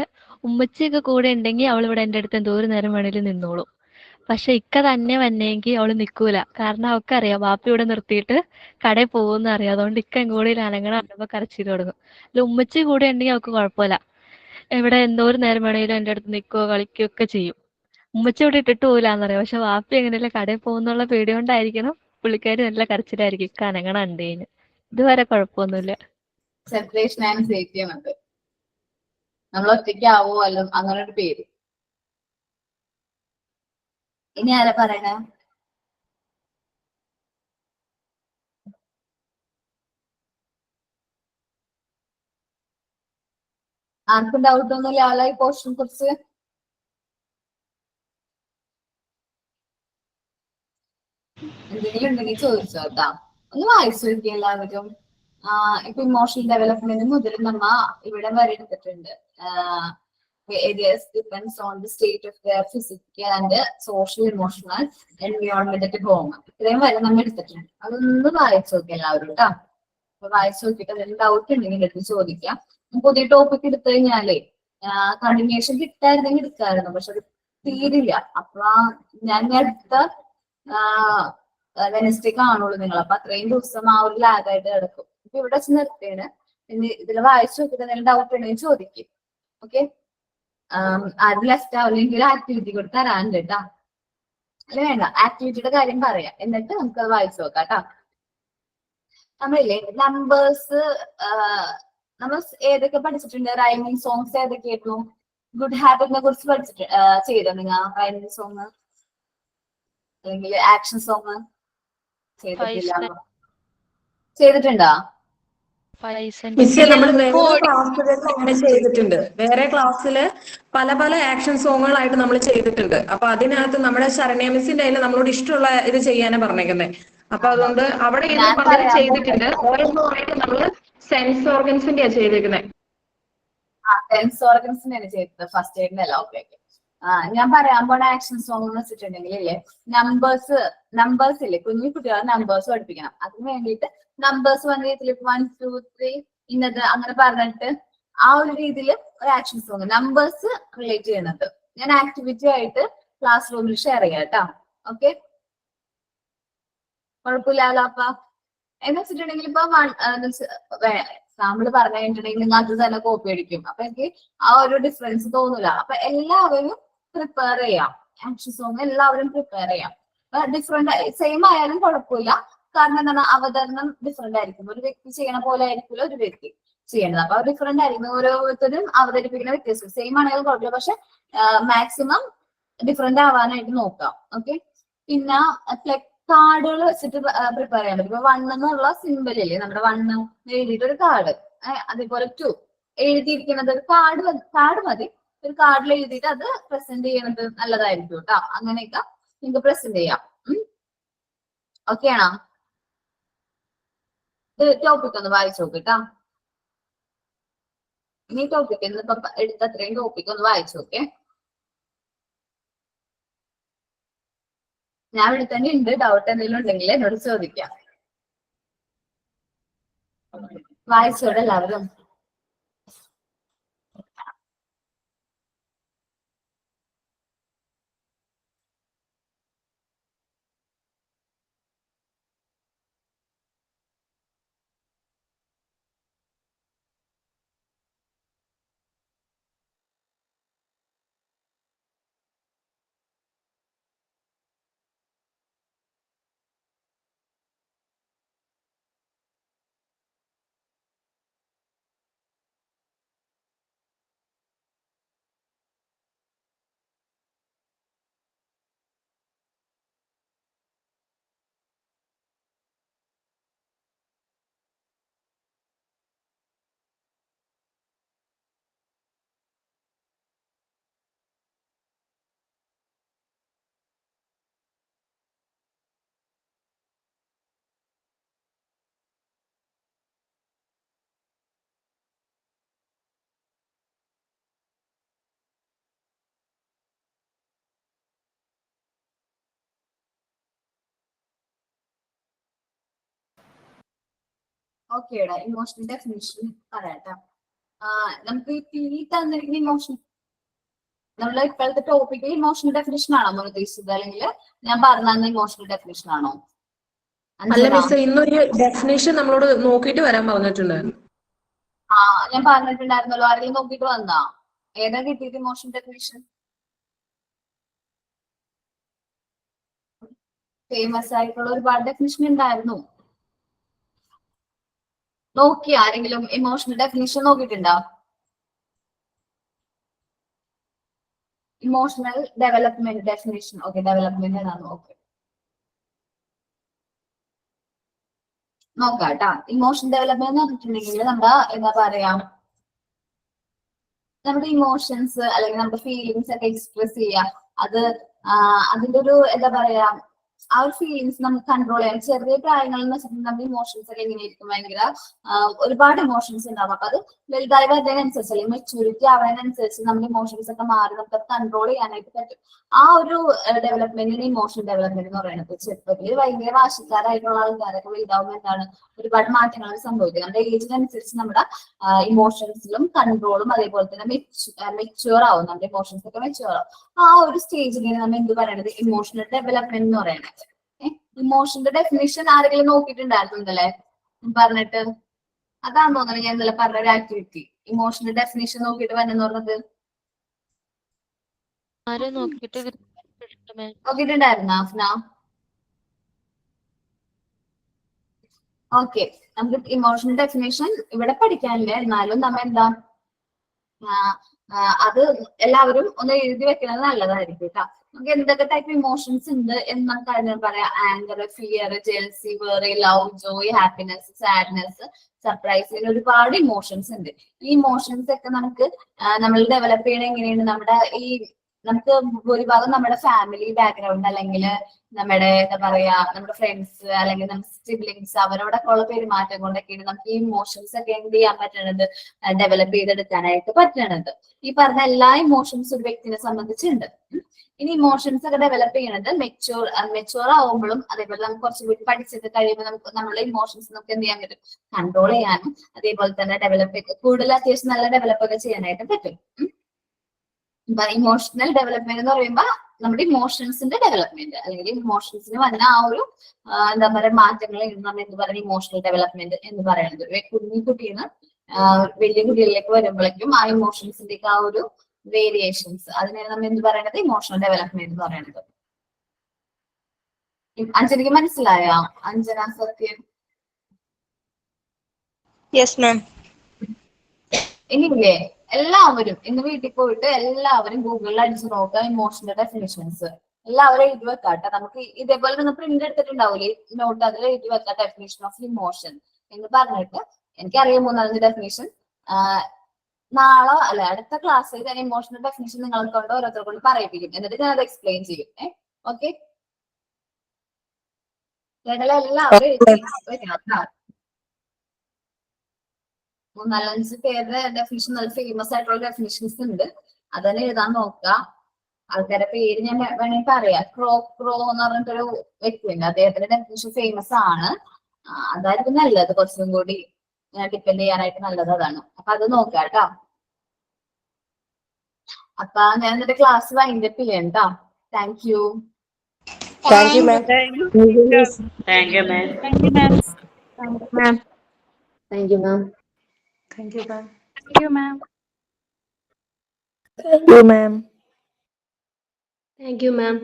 ഉമ്മച്ചിയൊക്കെ കൂടെ ഉണ്ടെങ്കിൽ അവൾ ഇവിടെ എന്റെ അടുത്ത് എന്തോരം നേരം വേണേലും നിന്നോളും. പക്ഷെ ഇക്ക തന്നെ വന്നെങ്കിൽ അവള് നിക്കൂല, കാരണം അവക്കറിയാം വാപ്പി ഇവിടെ നിർത്തിയിട്ട് കടയിൽ പോകുമെന്ന് അറിയാം. അതുകൊണ്ട് ഇക്ക കൂടെ അനങ്ങണ കാണുമ്പോ കരച്ചിൽ തുടങ്ങും. അല്ല ഉമ്മച്ചി കൂടെ ഉണ്ടെങ്കിൽ അവൾക്ക് കുഴപ്പമില്ല, ഇവിടെ എന്തോരം നേരം വേണേലും എന്റെ അടുത്ത് നിൽക്കുകയോ കളിക്കുകയോ ഒക്കെ ചെയ്യും. ഉമ്മച്ചി ഇവിടെ ഇട്ടിട്ട് പോകില്ലാന്നറിയാം. പക്ഷെ വാപ്പി എങ്ങനെയല്ല കടയിൽ പോകുന്നുള്ള പേടി കൊണ്ടായിരിക്കണം പുള്ളിക്കാരി നല്ല കരച്ചിലായിരിക്കും ഇക്ക അനങ്ങണ കണ്ടേന്. ഇതുവരെ കുഴപ്പമൊന്നുമില്ല. സെപ്പറേഷൻ ആൻസൈറ്റി ആണ്. നമ്മൾ ഒറ്റയ്ക്കാവോ അല്ലോ, അങ്ങനെ ഒരു പേര്. ഇനി ആരാ പറയണേ? ആർക്കും ഡൗട്ട് ഒന്നുമില്ല ആളെ ഈ പോർഷനെ കുറിച്ച്? എന്തെങ്കിലും ഉണ്ടെങ്കിൽ ചോദിച്ചോ കേട്ടാ. ഒന്ന് വായിച്ചു നോക്കി എല്ലാവരും. ഇപ്പൊ ഇമോഷണൽ ഡെവലപ്മെന്റ് മുതൽ നമ്മ ഇവിടെ വരെ എടുത്തിട്ടുണ്ട്. Areas depends on the state of their physical and social emotional environment at home. ഇത്രയും വരെ നമ്മൾ എടുത്തിട്ടുണ്ട്. അതൊന്ന് വായിച്ചു നോക്കി എല്ലാവരും കേട്ടോ. അപ്പൊ വായിച്ചു നോക്കിയിട്ട് എന്തെങ്കിലും ഡൗട്ട് ഉണ്ടെങ്കിൽ എടുത്ത് ചോദിക്കാം. പുതിയ ടോപ്പിക് എടുത്തു കഴിഞ്ഞാലേ കണ്ടിന്യൂഷൻ കിട്ടായിരുന്നെങ്കിൽ എടുക്കാമായിരുന്നു, പക്ഷെ തീരില്ല. അപ്പൊ ഞാൻ അടുത്ത വെനസ്ഡേ കാണുള്ളൂ നിങ്ങൾ. അപ്പൊ അത്രയും ദിവസം ആ ഒരു ലാഗായിട്ട് കിടക്കും. ഇപ്പൊ ഇവിടെ വെച്ച് നിർത്തിയാണ്. പിന്നെ ഇതിൽ വായിച്ചു നോക്കിയിട്ട് എന്തെങ്കിലും ഡൗട്ട് ഉണ്ടെങ്കിൽ ചോദിക്കും. ഓക്കെ, ആരും ലെഫ്റ്റ് ആവില്ലെങ്കിൽ ആക്ടിവിറ്റി കൂടെ തരാനുണ്ട് കേട്ടാ. അല്ല വേണ്ട, ആക്ടിവിറ്റിയുടെ കാര്യം പറയാം, എന്നിട്ട് നമുക്ക് അത് വായിച്ചു നോക്കാം കേട്ടാ. നമ്മളില്ലേ നമ്പേഴ്സ് നമ്മൾ ഏതൊക്കെ പഠിച്ചിട്ടുണ്ട്? റൈമിംഗ് സോങ്സ് ഏതൊക്കെയായിരുന്നു? ഗുഡ് ഹാബിറ്റിനെ കുറിച്ച് പഠിച്ചിട്ട് ചെയ്തോ നിങ്ങൾ? റൈമിംഗ് സോങ് അല്ലെങ്കിൽ ആക്ഷൻ സോങ് ചെയ്തിട്ടില്ല? ചെയ്തിട്ടുണ്ടോ? മിസ്സേ, നമ്മൾ വേറെ ക്ലാസ്സുകളിൽ അങ്ങനെ ചെയ്തിട്ടുണ്ട്. വേറെ ക്ലാസ്സില് പല പല ആക്ഷൻ സോങ്ങുകളായിട്ട് നമ്മൾ ചെയ്തിട്ടുണ്ട്. അപ്പൊ അതിനകത്ത് നമ്മുടെ ശരണ്യ മിസ്സിന്റെ അതിൽ നമ്മളോട് ഇഷ്ടമുള്ള ഇത് ചെയ്യാനാ പറഞ്ഞേക്കുന്നത്. അപ്പൊ അതുകൊണ്ട് അവിടെ ഇത് പലരും ചെയ്തിട്ടുണ്ട്. ഓരോന്നായിട്ട് നമ്മള് സെൻസ് ഓർഗൻസിന്റെയാ ചെയ്തേക്കുന്നത്. സെൻസ് ഓർഗൻസിനെയാണ് ചെയ്തത്, ഫസ്റ്റ് എയ്ഡിന്റെ അല്ല. Okay okay. ഞാൻ പറയാൻ പോണ ആക്ഷൻ സോങ് എന്ന് വെച്ചിട്ടുണ്ടെങ്കിൽ ഇല്ലേ, നമ്പേഴ്സ് ഇല്ലേ, കുഞ്ഞു കുട്ടികളെ നമ്പേഴ്സ് പഠിപ്പിക്കണം. അതിന് വേണ്ടിയിട്ട് നമ്പേഴ്സ് വന്ന രീതിയിൽ 1 2 3 ഇന്നത് അങ്ങനെ പറഞ്ഞിട്ട് ആ ഒരു രീതിയിൽ ഒരു ആക്ഷൻ സോങ് നമ്പേഴ്സ് റിലേറ്റ് ചെയ്യുന്നത് ഞാൻ ആക്ടിവിറ്റി ആയിട്ട് ക്ലാസ് റൂമിൽ ഷെയർ ചെയ്യാം കേട്ടോ. ഓക്കെ, കുഴപ്പമില്ലല്ലോ. അപ്പൊ എന്ന് വെച്ചിട്ടുണ്ടെങ്കിൽ ഇപ്പൊ എക്സാമ്പിൾ പറഞ്ഞു കഴിഞ്ഞിട്ടുണ്ടെങ്കിൽ നിങ്ങൾ അത് തന്നെ കോപ്പി അടിക്കും. അപ്പൊ എനിക്ക് ആ ഒരു ഡിഫറൻസ് തോന്നില്ല. അപ്പൊ എല്ലാവരും പ്രിപ്പയർ ചെയ്യാം, ആക്ഷൻ സോങ് എല്ലാവരും പ്രിപ്പയർ ചെയ്യാം. ഡിഫറെന്റ് സെയിം ആയാലും കുഴപ്പമില്ല. കാരണം എന്താണ്, അവതരണം ഡിഫറെന്റ് ആയിരിക്കും. ഒരു വ്യക്തി ചെയ്യണ പോലെ ആയിരിക്കില്ല ഒരു വ്യക്തി ചെയ്യേണ്ടത്. അപ്പൊ ഡിഫറെന്റ് ആയിരിക്കും. ഓരോരുത്തരും അവതരിപ്പിക്കുന്ന വ്യത്യാസം. സെയിം ആണെങ്കിലും കുഴപ്പമില്ല, പക്ഷെ മാക്സിമം ഡിഫറെന്റ് ആവാനായിട്ട് നോക്കാം. ഓക്കെ, പിന്നെ കാർഡുകൾ വെച്ചിട്ട് പ്രിപ്പയർ ചെയ്യാൻ പറ്റും. ഇപ്പൊ 1 എന്നുള്ള സിമ്പിൾ ഇല്ലേ, നമ്മുടെ 1 എഴുതിയിട്ട് ഒരു കാർഡ്, അതേപോലെ 2 എഴുതിയിരിക്കുന്നത് ഒരു കാർഡ് മതി. ഒരു കാർഡിൽ എഴുതിയിട്ട് അത് പ്രസന്റ് ചെയ്യണത് നല്ലതായിരിക്കും കേട്ടോ. അങ്ങനെയൊക്കെ നിങ്ങൾക്ക് പ്രസന്റ് ചെയ്യാം. ഓക്കെ ആണോ? ടോപ്പിക് ഒന്ന് വായിച്ചു നോക്കിട്ടാ. ഇനി ടോപ്പിക് ഇന്നിപ്പോ എടുത്ത അത്രയും ടോപ്പിക് ഒന്ന് വായിച്ചു നോക്കേ. ഞാൻ ഇവിടെ തന്നെ ഉണ്ട്. ഡൗട്ട് എന്തെങ്കിലും ഉണ്ടെങ്കിൽ എന്നോട് ചോദിക്കാം. വായിച്ചോടെ എല്ലാവരും? ഓക്കേടാ, ഇമോഷണൽ ഡെഫിനിഷൻ പറയാട്ടോ. നമുക്ക് ഈ തന്നിരിക്കുന്ന ഇമോഷൻ, നമ്മളെ ഇപ്പോഴത്തെ ടോപ്പിക് ഇമോഷണൽ ഡെഫിനിഷൻ ആണോ നമ്മൾ ഉദ്ദേശിച്ചത്, അല്ലെങ്കിൽ ഞാൻ പറഞ്ഞ ഇമോഷണൽ ഡെഫിനിഷൻ ആണോ? അല്ല മിസ്, ഇന്നൊരു ഡെഫിനേഷൻ നമ്മളോട് നോക്കിയിട്ട് വരാൻ പറഞ്ഞിട്ടുണ്ടായിരുന്നു. ഞാൻ പറഞ്ഞിട്ടുണ്ടായിരുന്നല്ലോ. ആരെങ്കിലും നോക്കിയിട്ട് വന്നാ? ഏതാ കിട്ടിയത് ഇമോഷണൽ ഡെഫിനിഷൻ? ഫേമസ് ആയിട്ടുള്ള ഒരുപാട് ഡെഫിനിഷൻ ഉണ്ടായിരുന്നു. നോക്കി ആരെങ്കിലും ഇമോഷണൽ ഡെഫിനിഷൻ നോക്കിയിട്ടുണ്ടോ? Emotional development definition. Okay, development ആണ്. ഓക്കെ, നോക്കാം കേട്ടാ. ഇമോഷൻ ഡെവലപ്മെന്റ് എന്ന് പറഞ്ഞിട്ടുണ്ടെങ്കിൽ നമ്മുടെ എന്താ പറയാ, നമ്മുടെ ഇമോഷൻസ് അല്ലെങ്കിൽ നമ്മുടെ ഫീലിങ്സ് ഒക്കെ എക്സ്പ്രസ് ചെയ്യാം. അത് അതിന്റെ ഒരു എന്താ പറയാ ആ ഒരു ഫീലിങ്സ് നമുക്ക് കൺട്രോൾ ചെയ്യാൻ ചെറിയ പ്രായങ്ങളിൽ എന്ന് വെച്ചിട്ടുണ്ടെങ്കിൽ നമ്മുടെ ഇമോഷൻസ് ഒക്കെ എങ്ങനെയായിരിക്കും ഭയങ്കര ഒരുപാട് ഇമോഷൻസ് ഉണ്ടാവും. അപ്പൊ അത് വലുതായി വരുന്നതിനനുസരിച്ച് അല്ലെങ്കിൽ മെച്യൂരിറ്റി ആവുന്നതിനനുസരിച്ച് നമ്മുടെ ഇമോഷൻസ് ഒക്കെ മാറി നമുക്ക് കൺട്രോൾ ചെയ്യാനായിട്ട് പറ്റും. ആ ഒരു ഡെവലപ്മെന്റിന് ഇമോഷൻ ഡെവലപ്മെന്റ് എന്ന് പറയുന്നത് ചെറുപ്പത്തിൽ ഭയങ്കര വാശിക്കാരായിട്ടുള്ള ആൾക്കാരൊക്കെ വലുതാവുമ്പോൾ എന്താണ് ഒരുപാട് മാറ്റങ്ങൾ സംഭവിക്കും. നമ്മുടെ ഏജിനനുസരിച്ച് നമ്മുടെ ഇമോഷൻസിലും കൺട്രോളും അതേപോലെ തന്നെ മെച്യൂർ ആവും. നമ്മുടെ ഇമോഷൻസ് ഒക്കെ മെച്യൂർ ആവും. ആ ഒരു സ്റ്റേജിലാണ് നമ്മൾ എന്ത് പറയണത് ഇമോഷണൽ ഡെവലപ്മെന്റ് എന്ന് പറയുന്നത്. ഇമോഷന്റെ ഡെഫിനിഷൻ ആരെങ്കിലും നോക്കിയിട്ടുണ്ടായിരുന്നല്ലേ പറഞ്ഞിട്ട്? അതാന്ന് തോന്നുന്നത് ഞാൻ ഇന്നലെ പറഞ്ഞ ഒരു ആക്ടിവിറ്റി. ഇമോഷണൽ ഡെഫിനിഷൻ നോക്കിയിട്ട് വന്നെന്ന് പറഞ്ഞത് നോക്കിയിട്ടുണ്ടായിരുന്ന അഫ്ന? ഓക്കെ, നമുക്ക് ഇമോഷണൽ ഡെഫിനേഷൻ ഇവിടെ പഠിക്കാനില്ല. എന്നാലും നമ്മ എന്താ അത് എല്ലാവരും ഒന്ന് എഴുതി വെക്കുന്നത് നല്ലതായിരിക്കും കേട്ടോ. നമുക്ക് എന്തൊക്കെ ടൈപ്പ് ഇമോഷൻസ് ഉണ്ട് എന്ന് നമുക്ക് അതിന് പറയാം. Anger, fear, jealousy, worry, love, joy, happiness, sadness, surprise, ഇങ്ങനെ ഒരുപാട് ഇമോഷൻസ് ഉണ്ട്. ഈ ഇമോഷൻസ് ഒക്കെ നമുക്ക് നമ്മൾ ഡെവലപ്പ് ചെയ്യണ എങ്ങനെയാണ്? നമുക്ക് ഭൂരിഭാഗം നമ്മുടെ ഫാമിലി ബാക്ക്ഗ്രൗണ്ട് അല്ലെങ്കിൽ നമ്മുടെ എന്താ പറയാ നമ്മുടെ ഫ്രണ്ട്സ് അല്ലെങ്കിൽ നമ്മുടെ സിബ്ലിങ്സ് അവരോടൊക്കെ ഉള്ള പെരുമാറ്റം കൊണ്ടൊക്കെയാണ് നമുക്ക് ഈ ഇമോഷൻസ് ഒക്കെ എന്ത് ചെയ്യാൻ പറ്റണത്, ഡെവലപ്പ് ചെയ്തെടുക്കാനായിട്ട് പറ്റണത്. ഈ പറഞ്ഞ എല്ലാ ഇമോഷൻസും ഒരു വ്യക്തിനെ സംബന്ധിച്ചുണ്ട്. ഇനി ഇമോഷൻസ് ഒക്കെ ഡെവലപ്പ് ചെയ്യണത് മെച്യൂർ ആവുമ്പോഴും അതേപോലെ നമുക്ക് കുറച്ചുകൂടി പഠിച്ചിട്ട് കഴിയുമ്പോൾ നമുക്ക് നമ്മുടെ ഇമോഷൻസ് നമുക്ക് എന്ത് ചെയ്യാൻ പറ്റും, കൺട്രോൾ ചെയ്യാനും അതേപോലെ തന്നെ ഡെവലപ്പ് കൂടുതൽ അത്യാവശ്യം നല്ല ഡെവലപ്പ് ഒക്കെ ചെയ്യാനായിട്ട് പറ്റും. ഇമോഷണൽ ഡെവലപ്മെന്റ് എന്ന് പറയുമ്പോൾ നമ്മുടെ ഇമോഷൻസിന്റെ ഡെവലപ്മെന്റ് അല്ലെങ്കിൽ ഇമോഷൻസിന് വന്ന ആ ഒരു എന്താ പറയുക മാറ്റങ്ങൾ നമ്മൾ എന്ത് പറയുന്നത് ഇമോഷണൽ ഡെവലപ്മെന്റ് എന്ന് പറയുന്നത്. കുഞ്ഞിക്കുട്ടിന്ന് വലിയ കുട്ടികളിലേക്ക് വരുമ്പോഴേക്കും ആ ഇമോഷൻസിന്റെ ആ ഒരു വേരിയേഷൻസ് അതിനാണ് നമ്മൾ എന്ത് പറയണത് ഇമോഷണൽ ഡെവലപ്മെന്റ് എന്ന് പറയുന്നത്. അഞ്ജനയ്ക്ക് മനസ്സിലായോ? അഞ്ജന, സത്യൻ? Yes ma'am. ഇനിയില്ലേ എല്ലാവരും ഇന്ന് വീട്ടിൽ പോയിട്ട് എല്ലാവരും ഗൂഗിളിൽ അടിച്ചു നോക്കുക ഇമോഷണൽ ഡെഫിനിഷൻസ്. എല്ലാവരും എഴുതി വെക്കാട്ടെ. നമുക്ക് ഇതേപോലെ നിങ്ങൾ പ്രിന്റ് എടുത്തിട്ടുണ്ടാവില്ലേ നോട്ട്, അതിൽ എഴുതി വെക്കാം ഡെഫിനിഷൻ ഓഫ് ഇമോഷൻ എന്ന് പറഞ്ഞിട്ട്. എനിക്കറിയാം 3-5 ഡെഫിനിഷൻ. നാളെ അല്ലെ അടുത്ത ക്ലാസ്സിൽ ഞാൻ ഇമോഷണൽ ഡെഫിനിഷൻ നിങ്ങളെ കൊണ്ട് ഓരോരുത്തരെ കൊണ്ട് പറയിപ്പിക്കും. എന്നിട്ട് ഞാൻ അത് എക്സ്പ്ലെയിൻ ചെയ്യും. ഓക്കെ, എല്ലാവരും എഴുതി വെക്കാം. 3-4 പേരുടെ ഡെഫിനിഷൻ നല്ല ഫേമസ് ആയിട്ടുള്ള ഡെഫിനിഷൻസ് ഉണ്ട്. അതന്നെ എഴുതാൻ നോക്കുക. ആൾക്കാരുടെ പേര് ഞാൻ വേണമെങ്കിൽ പറയാം. ക്രോ എന്ന് പറഞ്ഞിട്ടൊരു വ്യക്തിയുണ്ട്, അദ്ദേഹത്തിന്റെ ഡെഫിനിഷൻ ഫേമസ് ആണ്. അതായിരിക്കും നല്ലത്, കുറച്ചും കൂടി ഡിപ്പെൻഡ് ചെയ്യാനായിട്ട് നല്ലത് അതാണ്. അപ്പൊ അത് നോക്കാം കേട്ടോ. അപ്പൊ ഞാൻ എന്നിട്ട് ക്ലാസ് വൈൻഡപ്പ് ചെയ്യാം കേട്ടോ. Thank you. Thank you ma'am. Thank you ma'am. Thank you, ma'am. Thank you ma'am. Thank you, ma'am. Thank you, ma'am. Thank you, ma'am. Thank you, ma'am. Thank you, ma'am.